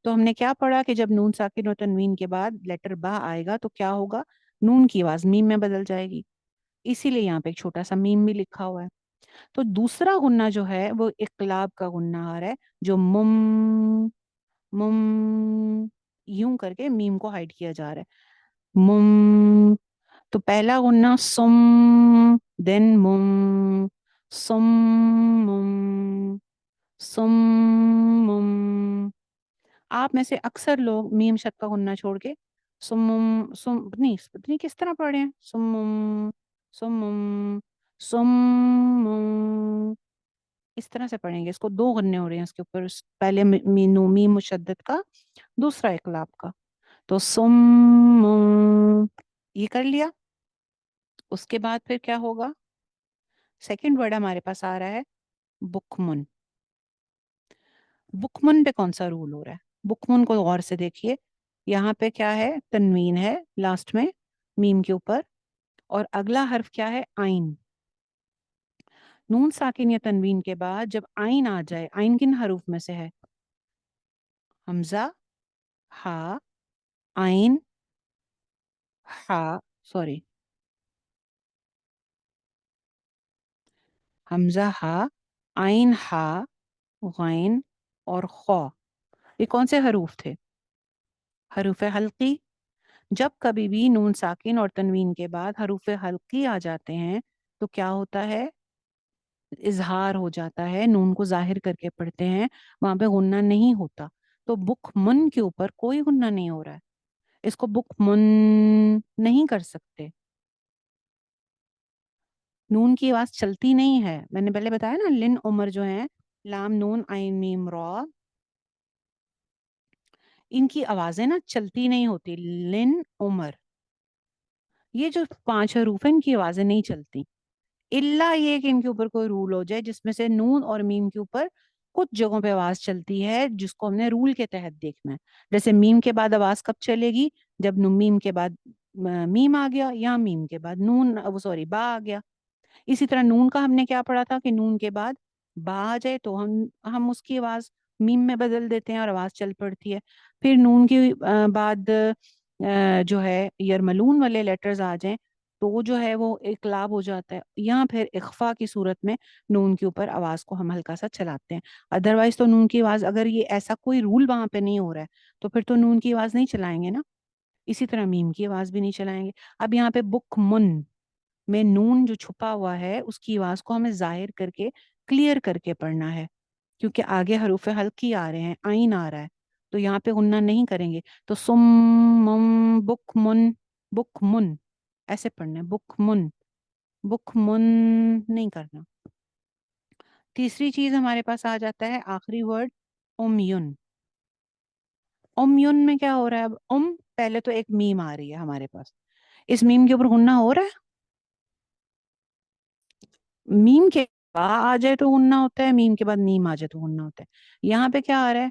तो हमने क्या पढ़ा कि जब नून साकिन और तनवीन के बाद लेटर बा आएगा तो क्या होगा, नून की आवाज मीम में बदल जाएगी। इसीलिए यहाँ पे एक छोटा सा मीम भी लिखा हुआ है। तो दूसरा गुन्ना जो है वो इकलाब का गुन्ना आ रहा है, जो मुम, मुम, यूं करके मीम को हाइड किया जा रहा है, मुम। तो पहला गुन्ना सुम, देन मुम, सुम, मुम, सुम, मुम। आप में से अक्सर लोग मीम शद का गुन्ना छोड़ के सुमुम, सुम नहीं, पता नहीं किस तरह पढ़ रहे हैं, सुमुम, सुमुम, सुमुम, इस तरह से पढ़ेंगे। इसको दो गन्ने हो रहे हैं इसके ऊपर, पहले मीनू मीम मुशद्दद का, दूसरा इकलाब का। तो सुमुम, ये कर लिया। उसके बाद फिर क्या होगा, सेकंड वर्ड हमारे पास आ रहा है बुकमुन। बुकमुन पे कौन सा रूल हो रहा है, बुकमुन को गौर से देखिए। यहाँ पे क्या है, तनवीन है लास्ट में मीम के ऊपर, और अगला हर्फ क्या है, आइन। नून साकिन या तनवीन के बाद जब आइन आ जाए, आइन किन हरूफ में से है, हमजा, हा, आइन, हा, सॉरी, हमजा, हा, आइन, हा, गैन और खौ। ये कौन से हरूफ थे, हरूफ हल्की। जब कभी भी नून साकिन और तनवीन के बाद हरूफ हल्की आ जाते हैं तो क्या होता है, इजहार हो जाता है, नून को जाहिर करके पढ़ते हैं, वहां पे गुन्ना नहीं होता। तो बुक मुन के ऊपर कोई गुन्ना नहीं हो रहा है, इसको बुक मुन नहीं कर सकते। नून की आवाज चलती नहीं है, मैंने पहले बताया ना, लिन उमर जो है, लाम नून आइन मीम रॉ, इनकी आवाजें ना चलती नहीं होती, लिन उमर, ये जो पांच हरूफ है इनकी आवाजें नहीं चलती। इल्ला ये कि इनके ऊपर कोई रूल हो जाए जिसमें से नून और मीम के ऊपर कुछ जगहों पे आवाज चलती है, जिसको हमने रूल के तहत देखना है। जैसे मीम के बाद आवाज कब चलेगी, जब मीम के बाद मीम आ गया, या मीम के बाद नून, वो सॉरी, बा आ गया। इसी तरह नून का हमने क्या पढ़ा था कि नून के बाद बा आ जाए तो हम उसकी आवाज मीम में बदल देते हैं और आवाज चल पड़ती है। फिर नून के बाद जो है यरमलून वाले लेटर्स आ जाएं तो वो जो है वो इकलाब हो जाता है, या फिर इख्फा की सूरत में नून के ऊपर आवाज को हम हल्का सा चलाते हैं। अदरवाइज तो नून की आवाज, अगर ये ऐसा कोई रूल वहां पे नहीं हो रहा है तो फिर तो नून की आवाज नहीं चलाएंगे ना। इसी तरह मीम की आवाज भी नहीं चलाएंगे। अब यहाँ पे बुक मुन में नून जो छुपा हुआ है उसकी आवाज को हमें जाहिर करके क्लियर करके पढ़ना है, क्योंकि आगे हरूफ हल्की आ रहे हैं, आइन आ रहा है, तो यहाँ पे गुन्ना नहीं करेंगे। तो सुम, मुम, बुक मुन, बुक मुन, ऐसे पढ़ना है, बुक मुन, बुक मुन नहीं करना। तीसरी चीज हमारे पास आ जाता है आखिरी वर्ड, उमयुन। उमयुन में क्या हो रहा है, अब पहले तो एक मीम आ रही है हमारे पास, इस मीम के ऊपर गुन्ना हो रहा है। मीम के बाद आ जाए तो गुन्ना होता है, मीम के बाद मीम आ जाए तो गुन्ना होता है। यहाँ पे क्या आ रहा है,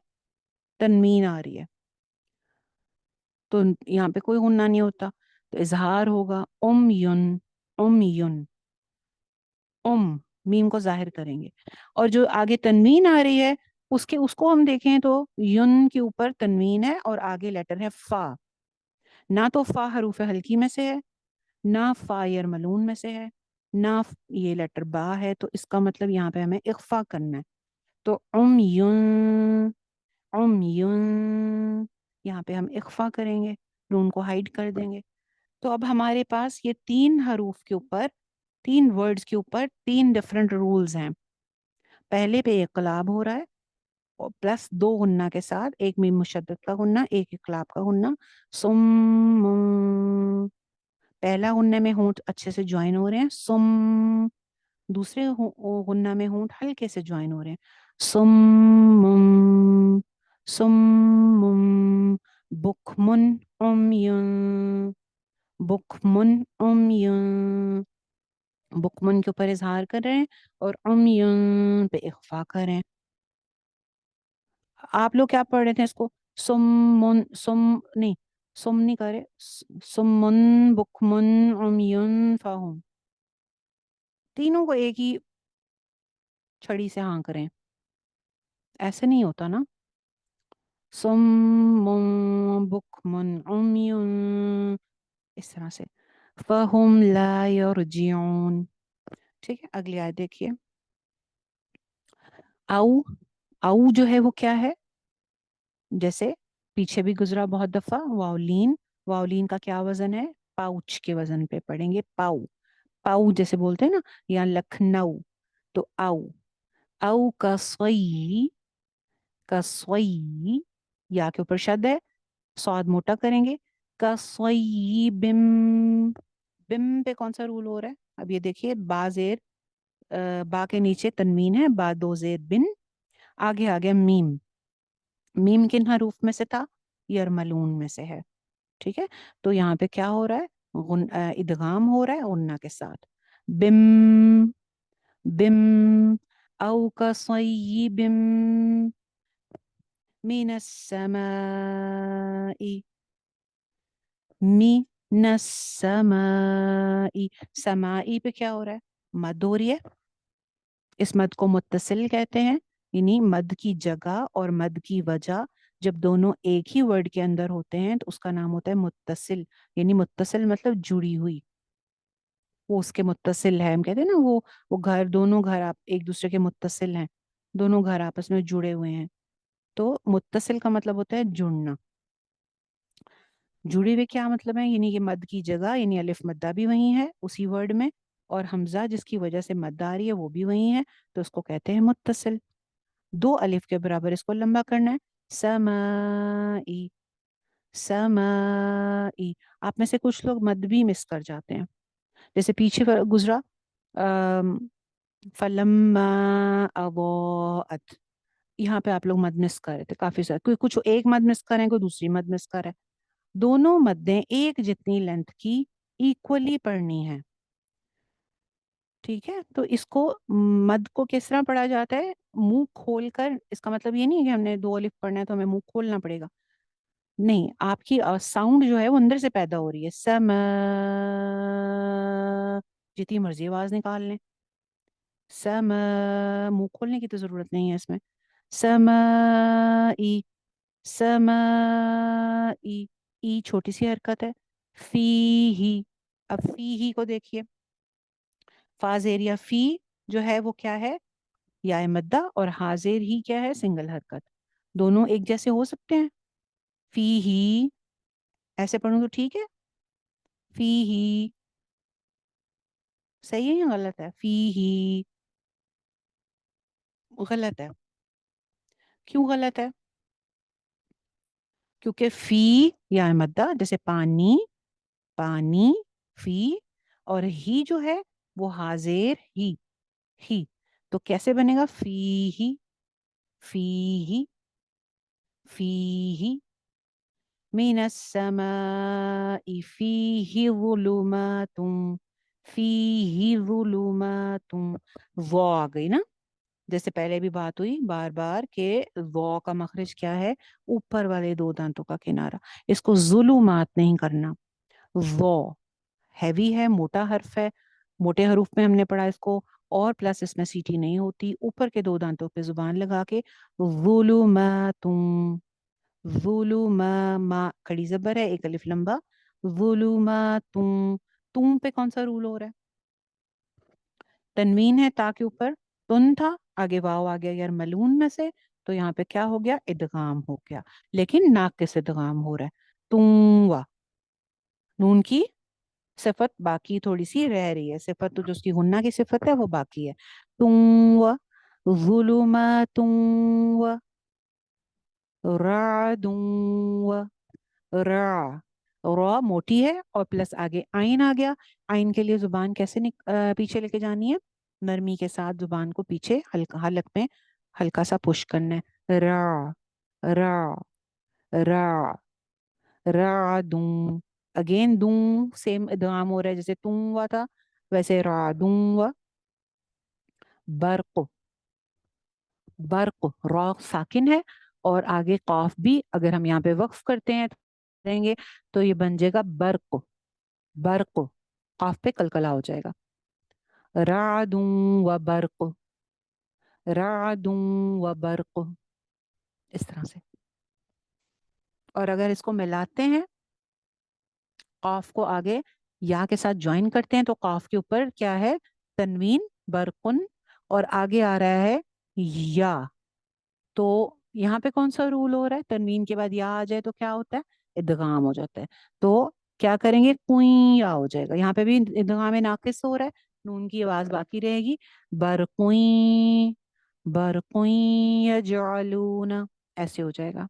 तनवीन आ रही है, तो यहाँ पे कोई गुन्ना नहीं होता, तो इजहार होगा, युन, युन, मीम को जाहिर करेंगे। और जो आगे तनवीन आ रही है उसके, उसको हम देखें तो युन के ऊपर तनवीन है और आगे लेटर है फा। ना तो फा हरूफ हल्की में से है, ना फा यरमलून में से है, ना ये लेटर बा है, तो इसका मतलब यहाँ पे हमें इख्फा करना है। तो युन, युन, यहाँ पे हम इख्फा करेंगे, नून को हाइड कर देंगे। तो अब हमारे पास ये तीन हरूफ के ऊपर, तीन वर्ड्स के ऊपर तीन डिफरेंट रूल्स हैं। पहले पे इक़लाब हो रहा है और प्लस दो गुन्ना के साथ, एक मीम मुशद्दद का गुन्ना, एक इक़लाब का गुन्ना, सुम। पहला गुन्ने में होंठ अच्छे से ज्वाइन हो रहे हैं, सुम। दूसरे गुन्ना में होंठ हल्के से ज्वाइन हो रहे हैं। सुम्मुम, सुम्मुम, बुकमुन, उम्युन, बुकमुन, उम्युन। बुकमुन के ऊपर इजहार कर रहे हैं और उम्युन पे इख्फा कर रहे हैं। आप लोग क्या पढ़ रहे थे इसको? सुम्मुन, सुम नहीं करे, सुम्मुन, बुकमुन, उम्युन, फाहुम, तीनों को एक ही छड़ी से हाँ करें, ऐसे नहीं होता ना। सुम्मुन, बुकमुन, उम्युन, इस तरह से। फहुम ला यरजिऊन। ठीक है, अगली आयत देखिए। आउ, आउ जो है वो क्या है? जैसे पीछे भी गुजरा बहुत दफा, वाउलीन। वाउलीन का क्या वजन है? पाउच के वजन पे पढ़ेंगे, पाउ। पाउ जैसे बोलते हैं ना, या लखनऊ, तो आउ। आउ का सोई, का सोई, या के ऊपर शद है, स्वाद मोटा करेंगे। का सोई बिम, बिम पे कौन सा रूल हो रहा है? अब ये देखिए, बाजेर, बा के नीचे तनवीन है, बा दो जेर बिन, आगे आ गया मीम। मीम किन हरूफ में से था? यरमलून में से है। ठीक है, तो यहाँ पे क्या हो रहा है? इदगाम हो रहा है गुन्ना के साथ। बिम, बिम, औ कसय्यिबिम मिनस समाई, मिनस समाई। समाई पे क्या हो रहा है? मद हो रही है। इस मद को मुत्तसिल कहते हैं, यानी मद की जगह और मद की वजह जब दोनों एक ही वर्ड के अंदर होते हैं तो उसका नाम होता है मुत्तसिल। यानी मुत्तसिल मतलब जुड़ी हुई, वो उसके मुत्तसिल है, हम कहते हैं ना, वो घर, दोनों घर आप एक दूसरे के मुत्तसिल हैं, दोनों घर आपस में जुड़े हुए हैं। तो मुत्तसिल का मतलब होता है जुड़ना। जुड़े हुए क्या मतलब है? यानी कि मद की जगह, यानी अलिफ मद्दा भी वही है उसी वर्ड में, और हमजा जिसकी वजह से मद आ रही है वो भी वही है, तो उसको कहते हैं मुत्तसिल। दो अलिफ के बराबर इसको लंबा करना है। समाई, समाई। आप में से कुछ लोग मद भी मिस कर जाते हैं, जैसे पीछे गुजरा, फलम्मा अवोअत, यहाँ पे आप लोग मद मिस कर रहे थे काफी सारे, कोई कुछ एक मद मिस करें, कोई दूसरी मद मिस करे। दोनों मद्दें एक जितनी लेंथ की इक्वली पढ़नी है। ठीक है, तो इसको, मद को किस तरह पढ़ा जाता है? मुंह खोल कर। इसका मतलब ये नहीं है कि हमने दो अलिफ पढ़ना है तो हमें मुंह खोलना पड़ेगा, नहीं, आपकी साउंड जो है वो अंदर से पैदा हो रही है। सम, जितनी मर्जी आवाज निकाल लें, सम, मुंह खोलने की तो जरूरत नहीं है इसमें। समाई, समाई, ई छोटी सी हरकत है। फी ही, अब फी ही को देखिए, फाजेर या फी जो है वो क्या है? या मद्दा, और हाजिर ही क्या है? सिंगल हरकत। दोनों एक जैसे हो सकते हैं? फी ही ऐसे पढ़ूं तो ठीक है, फी ही सही है या गलत है? फी ही गलत है। क्यों गलत है? क्योंकि फी या मद्दा, जैसे पानी, पानी, फी, और ही जो है वो हाजिर ही, तो कैसे बनेगा? फी ही, फी ही, फी ही, मिनस समाई फीही ज़ुलुमातुम, फीही ज़ुलुमातुम। वो आ गई ना, जैसे पहले भी बात हुई बार बार के, वो का मखरज क्या है? ऊपर वाले दो दांतों का किनारा, इसको जुलुमात नहीं करना। वो हैवी है, मोटा हर्फ है, मोटे हरूफ में हमने पढ़ा इसको, और प्लस इसमें सीटी नहीं होती, ऊपर के दो दांतों पे जुबान लगा के, जुलुमातुम, जुलुमा, मा खड़ी जबर है, एक अलिफ लंबा, जुलुमातुम। तुम पे कौन सा रूल हो रहा है? तनवीन है ता के ऊपर, तुन था, आगे वाव आ गया यार मलून में से, तो यहाँ पे क्या हो गया? इदगाम हो गया, लेकिन नाकिस इदगाम हो रहा है। तुम, नून की सिफत बाकी थोड़ी सी रह रही है, सिफत तो जो उसकी गुन्ना की सिफत है वो बाकी है। तुम, जुलुमातुम, रादुम, रा, रॉ मोटी है और प्लस आगे आइन आ गया। आइन के लिए जुबान कैसे पीछे लेके जानी है? नरमी के साथ जुबान को पीछे हल्का हलक में हल्का सा पुश करना है। रा, रा, रा, रा दूं। अगेन दूं सेम इदगाम हो रहा है, जैसे तुम हुआ था वैसे रा दूं हुआ। बर्क, बर्क रॉ साकिन है, और आगे कॉफ भी अगर हम यहाँ पे वक्फ करते हैं देंगे तो ये बन जाएगा बर्क, बर्क। कॉफ पे कलकला हो जाएगा। रादूं व बर्क, रादूं व बर्क, इस तरह से। और अगर इसको मिलाते हैं, कॉफ को आगे या के साथ ज्वाइन करते हैं, तो कॉफ के ऊपर क्या है, तनवीन, बरकुन, और आगे आ रहा है या। तो यहाँ पे कौन सा रूल हो रहा है, तनवीन के बाद या आ जाए तो क्या होता है, इदगाम हो जाता है। तो क्या करेंगे, कुई या हो जाएगा, यहाँ पे भी इदगाम नाकिस हो रहा है, नून की आवाज बाकी रहेगी। बरकुई, बरकुई यजअलून, ऐसे हो जाएगा।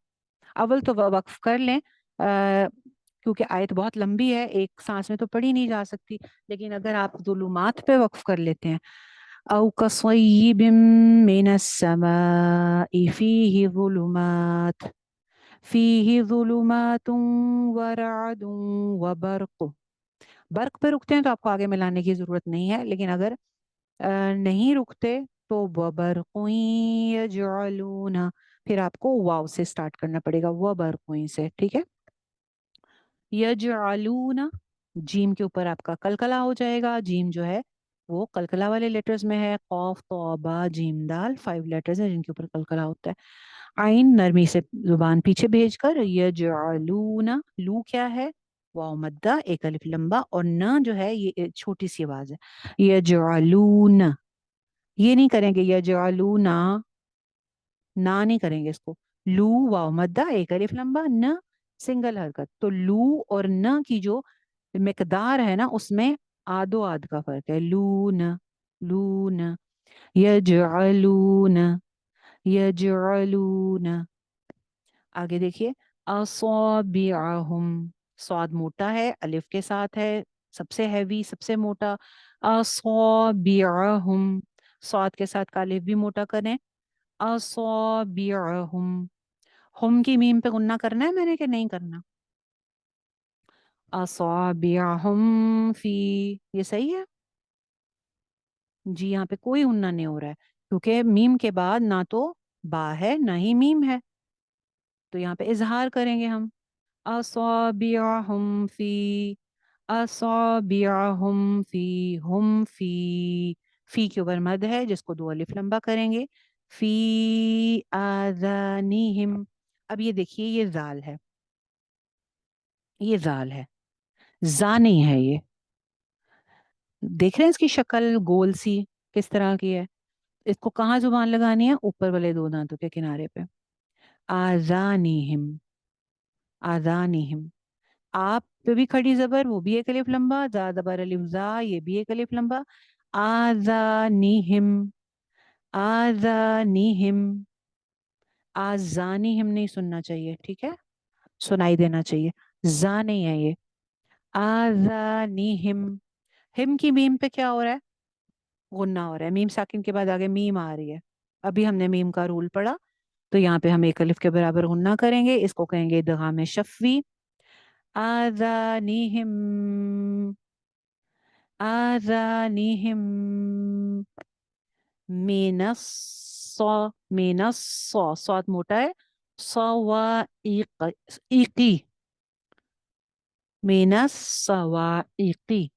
अव्वल तो वक्फ कर लें, क्योंकि आयत बहुत लंबी है, एक सांस में तो पढ़ी नहीं जा सकती। लेकिन अगर आप जुलूमात पे वक्फ कर लेते हैं, أو كصيب من السماء فيه ظلمات ورعد وبرق। बर्क पे रुकते हैं तो आपको आगे मिलाने की जरूरत नहीं है, लेकिन अगर नहीं रुकते तो वबरक़ुन यजअलून, फिर आपको वाव से स्टार्ट करना पड़ेगा, वबरक़ुन से, ठीक है। यजअलून, जीम के ऊपर आपका कलकला हो जाएगा, जीम जो है वो कलकला वाले लेटर्स में है, कौफ तौबा जीम दाल 5 लेटर्स हैं जिनके ऊपर कलकला होता है। आइन नरमी से जुबान पीछे भेजकर यजअलून, लू क्या है, वाव मद्दा एक अलिफ लंबा, और न जो है ये छोटी सी आवाज है, यजअलून। ये नहीं करेंगे यजअलूना, ना नहीं करेंगे इसको। लू वाव मद्दा एक अलिफ लंबा, न सिंगल हरकत। तो लू और न की जो मिकदार है ना, उसमें आधो आध का फर्क है। लून, लून, यजअलून, यजअलून। आगे देखिए, असौबिअहुम, स्वाद मोटा है, अलिफ के साथ है, सबसे हैवी सबसे मोटा। असौबिअहुम, स्वाद के साथ का अलिफ भी मोटा करें। असौबिअहुम, हुम की मीम पे गुन्ना करना है मैंने कि नहीं करना। असौबिअहुम फी, ये सही है जी, यहाँ पे कोई गुन्ना नहीं हो रहा है, क्योंकि मीम के बाद ना तो बा है ना ही मीम है, तो यहाँ पे इजहार करेंगे हम। असाबिअहुम फी, असाबिअहुम फी, हुम फी के ऊपर मद है जिसको दो अलिफ लंबा करेंगे। फी आजानिहिम, अब ये देखिए ये जाल है, ये जाल है, जा नहीं है ये। देख रहे हैं इसकी शक्ल गोल सी किस तरह की है। इसको कहाँ जुबान लगानी है, ऊपर वाले दो दांतों के किनारे पे। आजानिहिम, आजानिहिम। आप पे भी खड़ी जबर, वो भी एक अलिफ लंबा, जा जबर अलिफ जा, ये भी एक अलिफ लंबा। आजानिहिम, आजानिहिम। आजानिहिम नहीं सुनना चाहिए, ठीक है, सुनाई देना चाहिए, जा नहीं है ये। आजानिहिम, हिम की मीम पे क्या हो रहा है, गुन्ना हो रहा है, मीम साकिन के बाद आगे मीम आ रही है। अभी हमने मीम का रूल पढ़ा, तो यहाँ पे हम एक अलिफ के बराबर गुन्ना करेंगे, इसको कहेंगे इदगाम शफ़वी। आजानिहिम, आजानिहिम मिनस, सौ, मिनस सौ, स्वाद मोटा है, सवाइक, इकी, मिनस सवाइकी,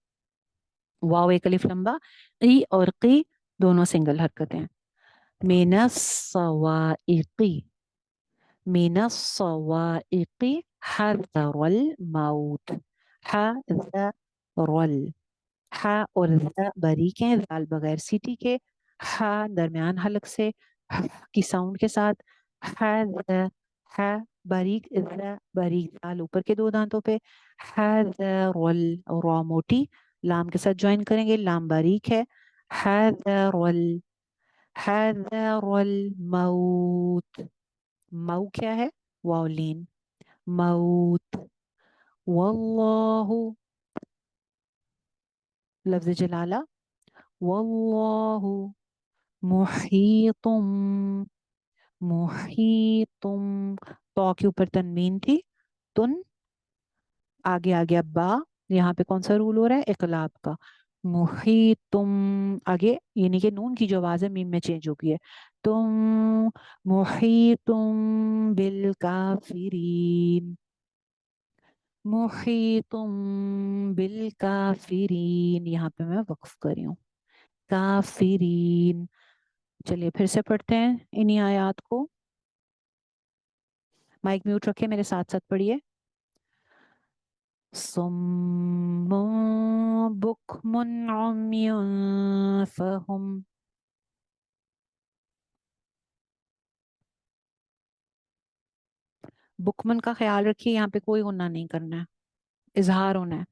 वाव एक अलिफ लंबा, ई और की दोनों सिंगल हरकतें। मिनस सवाइकी, मिनस सवाइकी हज़रल मौत, हज़रल, हा और ज़ बारीक है, दाल बगैर सीटी के, हा दरमियान हलक से हा की साउंड के साथ, हा ज़, हा बारीक, ज़ बारीक, दाल ऊपर के दो दांतों पे, हा ज़ रोल, रॉ मोटी, लाम के साथ ज्वाइन करेंगे, लाम बारीक है। हा ज़ रोल, हा ज़ रोल मऊत, मऊ क्या है, वाउलीन, मऊत। वल्लाहु, लफ्ज जलाला, वल्लाहु मुहीतुम, मुहीतुम। तो के ऊपर तनवीन थी, तुन, आगे आ गया बा। यहाँ पे कौन सा रूल हो रहा है, इकलाब का। मुहीतुम, आगे यानी कि नून की जो आवाज है मीम में चेंज हो गई है। तुम मुहीतुम बिल काफिरीन, मुहीतुम बिल काफिरीन। यहाँ पे मैं वक्फ कर रही हूँ, काफिरीन। चलिए फिर से पढ़ते हैं इन्हीं आयात को। माइक म्यूट रखे, मेरे साथ साथ पढ़िए। सुम्मुन बुक्मुन उम्युन फहुम, बुकमन का ख्याल रखिए, यहाँ पे कोई गुन्ना नहीं करना है, इजहार होना है।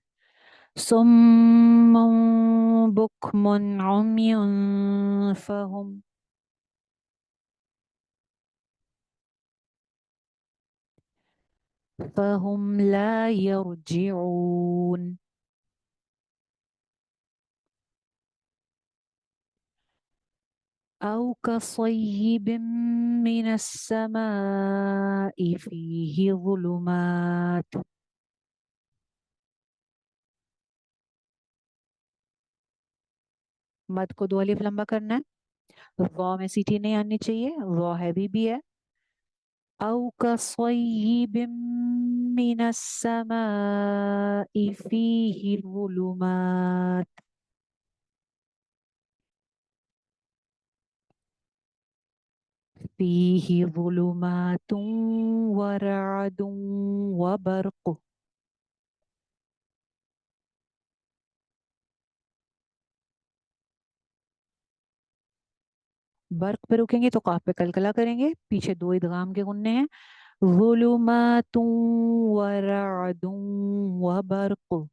सुम्मुन बुक्मुन उम्युन फहुम, फहुम ला यरजिऊन। أو كصيب من السماء فيه ظلمات، मद को दो अलिफ लंबा करना है, वॉ में सीटी नहीं आनी चाहिए, वॉ हैवी भी है। أو كصيب من السماء فيه ظلمات، فيه ظلمات ورعد وبرق। बर्क पे रुकेंगे तो काफ पे कलकला करेंगे, पीछे दो इदगाम के गुन्ने हैं। ज़ुलुमातुन व रअदुन व बर्क।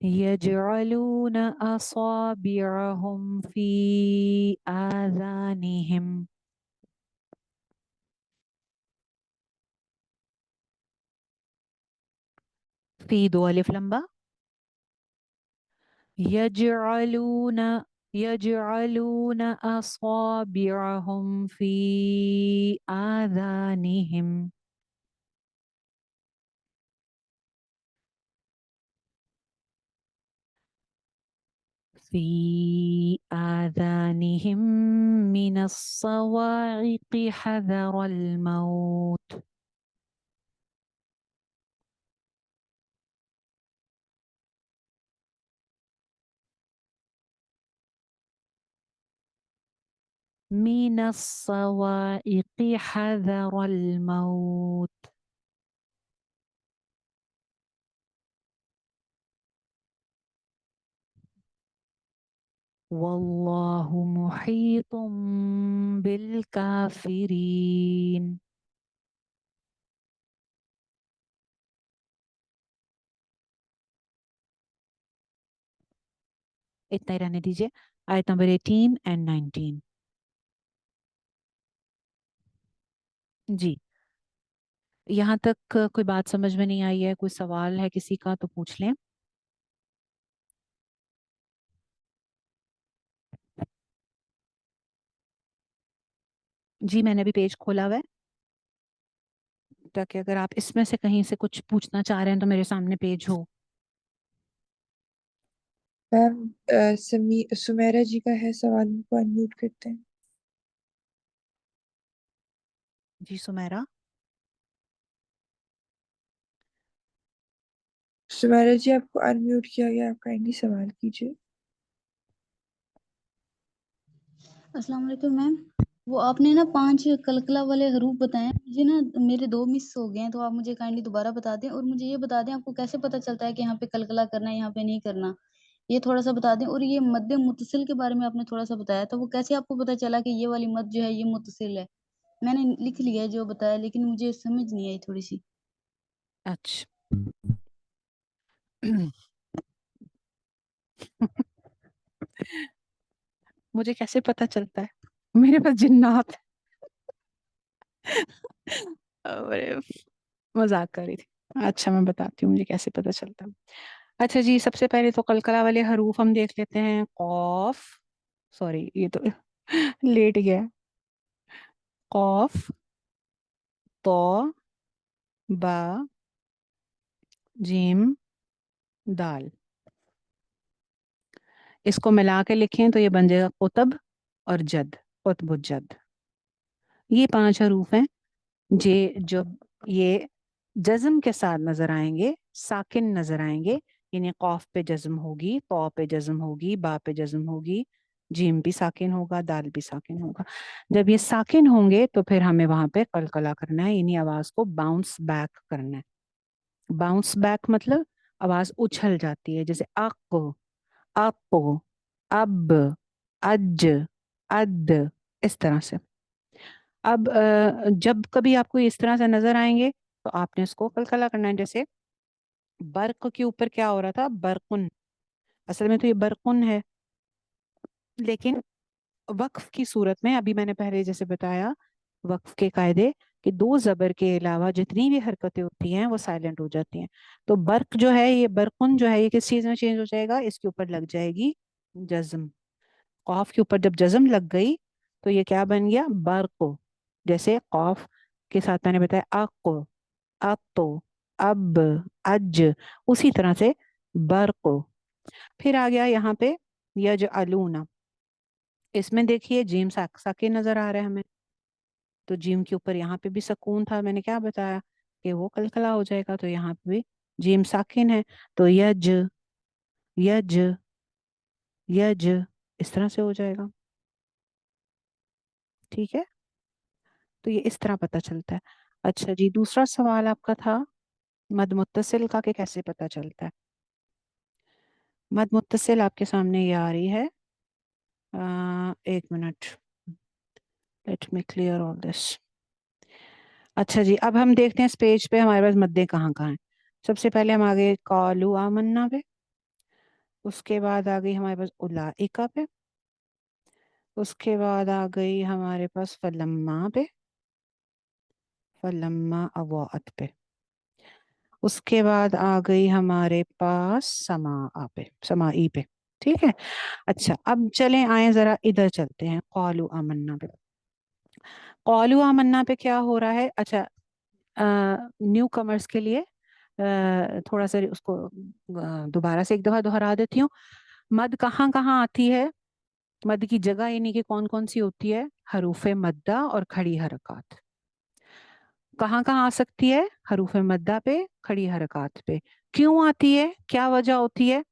यजअलून असाबिअहुम फी आज़ानिहिम, फी दो अलिफ लंबा। यजअलून, यजअलून असाबिअहुम फी आज़ानिहिम, फी आज़ानिहिम मिनस सवाइक़ि हज़रल मौत। من الصواعق حذر الموت، والله محيط بالكافرين। इतना ही रहने दीजिए। आयत नंबर 18 एंड 19। जी, यहाँ तक कोई बात समझ में नहीं आई है, कोई सवाल है किसी का तो पूछ लें। जी, मैंने अभी पेज खोला हुआ है, ताकि अगर आप इसमें से कहीं से कुछ पूछना चाह रहे हैं तो मेरे सामने पेज हो। मैम सुमेरा जी का है सवाल, उनको अनम्यूट करते हैं। जी सुमेरा। सुमेरा जी, आपको अनम्यूट किया गया, आप काइंडली सवाल कीजिए। अस्सलाम वालेकुम मैम। वो आपने ना 5 कलकला वाले हरूफ बताए हैं, मुझे ना मेरे 2 मिस हो गए हैं, तो आप मुझे काइंडली दोबारा बता दें और मुझे ये बता दें आपको कैसे पता चलता है कि यहाँ पे कलकला करना है, यहाँ पे नहीं करना? ये थोड़ा-सा बता दें और ये मद्दे मुत्तसिल के बारे में आपने थोड़ा-सा बताया था, वो कैसे आपको पता चला कि ये वाली मद जो है ये मुत्तसिल है? मैंने लिख लिया है जो बताया लेकिन मुझे समझ नहीं आई थोड़ी-सी। अच्छा। मुझे कैसे पता चलता है, मेरे पास जिन्नात है। अरे, मजाक कर रही थी। अच्छा मैं बताती हूँ मुझे कैसे पता चलता है। अच्छा जी, सबसे पहले तो कलकला वाले हरूफ हम देख लेते हैं। कॉफ, सॉरी ये तो लेट गया। कॉफ, तो, बा, जीम, दाल। इसको मिला के लिखें तो ये बन जाएगा कुतब और जद, कुतब जद। ये 5 हरूफ हैं जे जो ये जज्म के साथ नजर आएंगे, साकिन नजर आएंगे। यानी कॉफ पे जज्म होगी, तो पे जज्म होगी, बा पे जज्म होगी, जीम भी साकिन होगा, दाल भी साकिन होगा। जब ये साकिन होंगे तो फिर हमें वहां पे कलकला करना है, यानी आवाज को बाउंस बैक करना है। बाउंस बैक मतलब आवाज उछल जाती है, जैसे अक, अप, अब, अज, अद, इस तरह से। अब जब कभी आपको इस तरह से नजर आएंगे तो आपने इसको कलकला करना है। जैसे बर्क के ऊपर क्या हो रहा था, बरकुन, असल में तो ये बरकुन है, लेकिन वक्फ की सूरत में अभी मैंने पहले जैसे बताया, वक्फ के कायदे कि 2 जबर के अलावा जितनी भी हरकतें होती हैं वो साइलेंट हो जाती हैं। तो बर्क जो है, ये बरकुन जो है, ये किस चीज में चेंज हो जाएगा, इसके ऊपर लग जाएगी जज्म। कॉफ के ऊपर जब जज्म लग गई तो ये क्या बन गया, बर्को। जैसे कॉफ के साथ मैंने बताया अको, अतो, अब, अज, उसी तरह से बर्को। फिर आ गया यहाँ पे यज अलूना। इसमें देखिए जीम साके नजर आ रहा है हमें, तो जीम के ऊपर यहाँ पे भी सुकून था, मैंने क्या बताया कि वो कलकला हो जाएगा, तो यहाँ पे भी जीम साकिन है, तो यज, यज, यज, इस तरह से हो जाएगा। ठीक है, तो ये इस तरह पता चलता है। अच्छा जी, दूसरा सवाल आपका था मद मुत्तसिल का, कि कैसे पता चलता है। मद मुत्तसिल आपके सामने ये आ रही है। 1 minute, let me clear all this. अच्छा जी, अब हम देखते हैं इस पेज पे हमारे पास मद्दे कहाँ कहाँ हैं। सबसे पहले हम आ गए कौलू आमन्ना पे, उसके बाद आ गई हमारे पास उलाइका पे, उसके बाद आ गई हमारे पास फलम्मा पे, फलम्मा अवाअत पे, उसके बाद आ गई हमारे पास समा पे, समाई पे। ठीक है। अच्छा अब चलें, आए जरा इधर चलते हैं, कौलू आमन्ना पे। कौलू आमन्ना पे क्या हो रहा है। अच्छा, न्यू कमर्स के लिए थोड़ा सा उसको दोबारा से एक दफा दोहरा देती हूँ। मद कहाँ कहाँ आती है, मद की जगह यानी कि कौन कौन सी होती है, हरूफे मद्दा और खड़ी हरकत। कहाँ कहाँ आ सकती है, हरूफे मद्दा पे, खड़ी हरकत पे। क्यों आती है, क्या वजह होती है।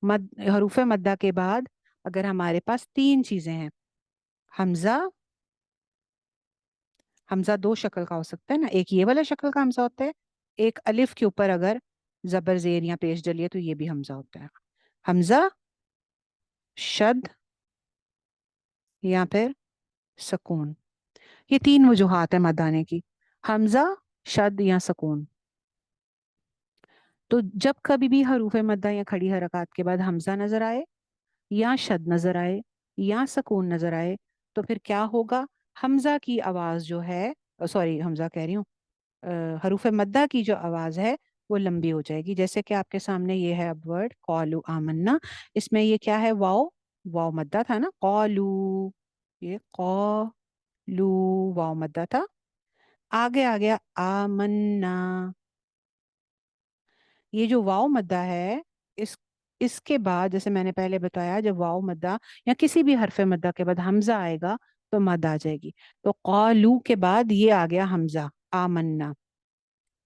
हरूफे मद्दा के बाद अगर हमारे पास 3 चीजें हैं, हमजा, हमजा 2 शक्ल का हो सकता है ना, एक ये वाला शक्ल का हमजा होता है, एक अलिफ के ऊपर अगर जबर जेर या पेश डलिए तो ये भी हमजा होता है। हमजा, शद, या फिर सुकून। ये 3 वजूहात है मद आने की, हमजा, शद या सुकून। तो जब कभी भी हरूफ मद्दा या खड़ी हरकत के बाद हमजा नजर आए, या शद नजर आए, या सुकून नजर आए, तो फिर क्या होगा, हमजा की आवाज जो है, सॉरी हमजा कह रही हूँ, हरूफ मद्दा की जो आवाज है वो लंबी हो जाएगी। जैसे कि आपके सामने ये है अब वर्ड कौलू आमन्ना, इसमें ये क्या है, वाओ, वाओ मद्दा था ना, कौलू, ये कौलू वाओ मद्दा था। आगे आ गया आमन्ना, ये जो वाव मद्दा है, इस इसके बाद जैसे मैंने पहले बताया, जब वाव मद्दा या किसी भी हरफ मद्दा के बाद हमजा आएगा तो मद आ जाएगी। तो कौलू के बाद ये आ गया हमजा, आमन्ना,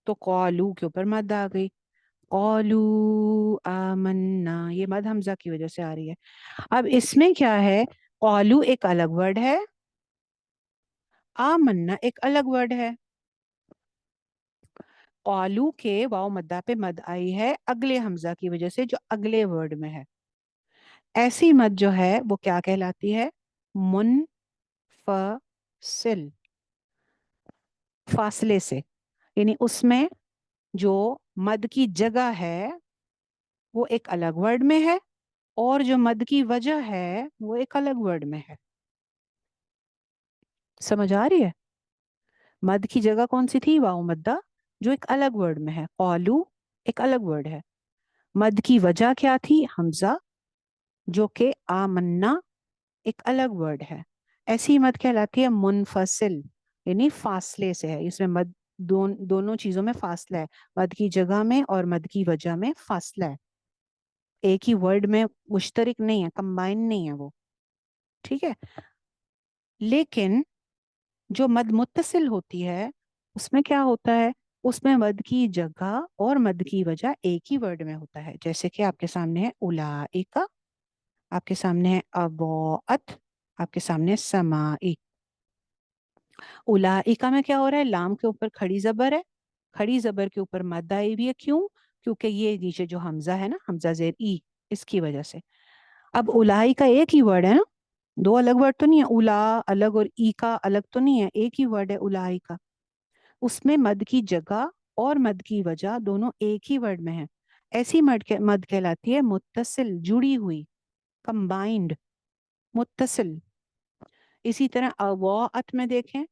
तो कौलू के ऊपर मद आ गई। कौलू आमन्ना, ये मद हमजा की वजह से आ रही है। अब इसमें क्या है, कौलू एक अलग वर्ड है, आमन्ना एक अलग वर्ड है। कौलू के वाव मद्दा पे मद आई है अगले हमजा की वजह से जो अगले वर्ड में है। ऐसी मद जो है वो क्या कहलाती है, मुनफसिल, फासले से, यानी उसमें जो मद की जगह है वो एक अलग वर्ड में है, और जो मद की वजह है वो एक अलग वर्ड में है। समझ आ रही है। मद की जगह कौन सी थी, वाव मद्दा, जो एक अलग वर्ड में है। कौलू एक अलग वर्ड है। मद की वजह क्या थी? हमजा, जो कि आमन्ना एक अलग वर्ड है। ऐसी मद कहलाती है मुनफसिल, यानी फासले से है। इसमें मद दोनों चीजों में फासला है। मद की जगह में और मद की वजह में फासला है। एक ही वर्ड में मुश्तरक नहीं है, कंबाइन नहीं है वो। ठीक है। लेकिन जो मद मुत्तसिल होती है उसमें क्या होता है? उसमें मद की जगह और मद की वजह एक ही वर्ड में होता है। जैसे कि आपके सामने है उलाइका, आपके सामने है अबौअत, आपके सामने है समाई। उलाइका में क्या हो रहा है? लाम के ऊपर खड़ी जबर है, खड़ी जबर के ऊपर मद आई हुई है। क्यों? क्योंकि ये नीचे जो हमजा है ना, हमजा जेर ई, इसकी वजह से। अब उलाई का एक ही वर्ड है ना, दो अलग वर्ड तो नहीं है। उला अलग और ई का अलग तो नहीं है, एक ही वर्ड है उलाई का। उसमें मद की जगह और मद की वजह दोनों एक ही वर्ड में है। ऐसी मद कहलाती है मुत्तसिल, जुड़ी हुई, कंबाइंड, मुत्तसिल। इसी तरह अवाअत में देखें,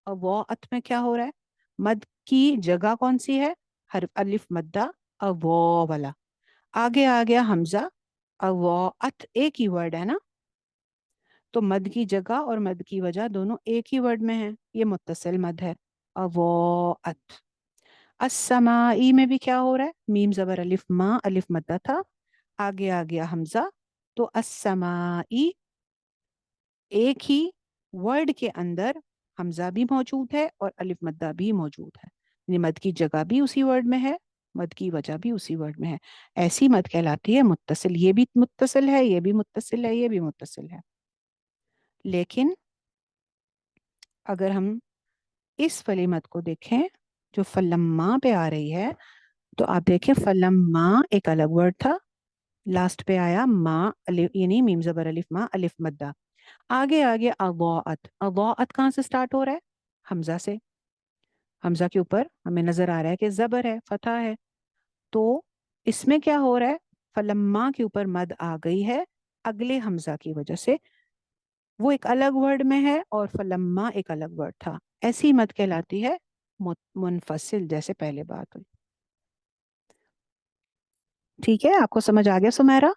अवाअत में क्या हो रहा है? मद की जगह कौन सी है? हर्फ अलिफ मद्दा, अवा वाला। आगे आ गया हमजा, अवाअत एक ही वर्ड है ना, तो मद की जगह और मद की वजह दोनों एक ही वर्ड में है। ये मुत्तसिल मद है, अवाअत। अस्समाई में भी क्या हो रहा है? मीम जबर अलिफ मा, अलिफ मद्दा था, आगे आ गया हमजा, तो अस्समाई एक ही वर्ड के अंदर हमजा भी मौजूद है और अलिफ मद्दा भी मौजूद है, यानी मद की जगह भी उसी वर्ड में है, मद की वजह भी उसी वर्ड में है। ऐसी मद कहलाती है मुत्तसिल। ये भी मुत्तसिल है, ये भी मुत्तसिल है, ये भी मुत्तसिल है। लेकिन अगर हम इस वाली मद को देखें जो फलम्मा पे आ रही है, तो आप देखें फलम्मा एक अलग वर्ड था, लास्ट पे आया माँ अलिफ, यानी मीम जबर अलिफ माँ अलिफ मद्दा। आगे आगे अवाअत, अवाअत कहाँ से स्टार्ट हो रहा है? हमजा से। हमजा के ऊपर हमें नजर आ रहा है कि जबर है, फतह है। तो इसमें क्या हो रहा है? फलम्मा के ऊपर मद आ गई है अगले हमजा की वजह से। वो एक अलग वर्ड में है और फलम्मा एक अलग वर्ड था। ऐसी मद कहलाती है मुनफसिल, जैसे पहले बात हुई। ठीक है, आपको समझ आ गया सुमेरा?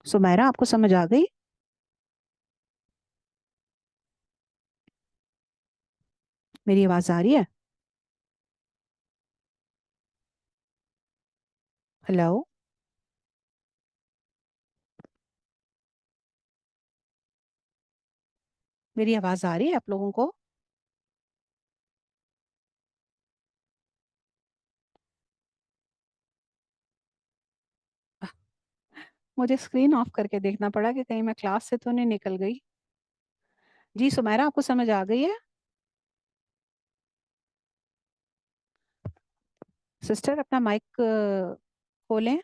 सुमेरा आपको समझ आ गई? मेरी आवाज आ रही है? हेलो? मेरी आवाज आ रही है आप लोगों को? मुझे स्क्रीन ऑफ करके देखना पड़ा कि कहीं मैं क्लास से तो नहीं निकल गई। जी सुमेरा, आपको समझ आ गई है? सिस्टर अपना माइक खोलें।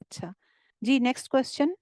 अच्छा जी, नेक्स्ट क्वेश्चन।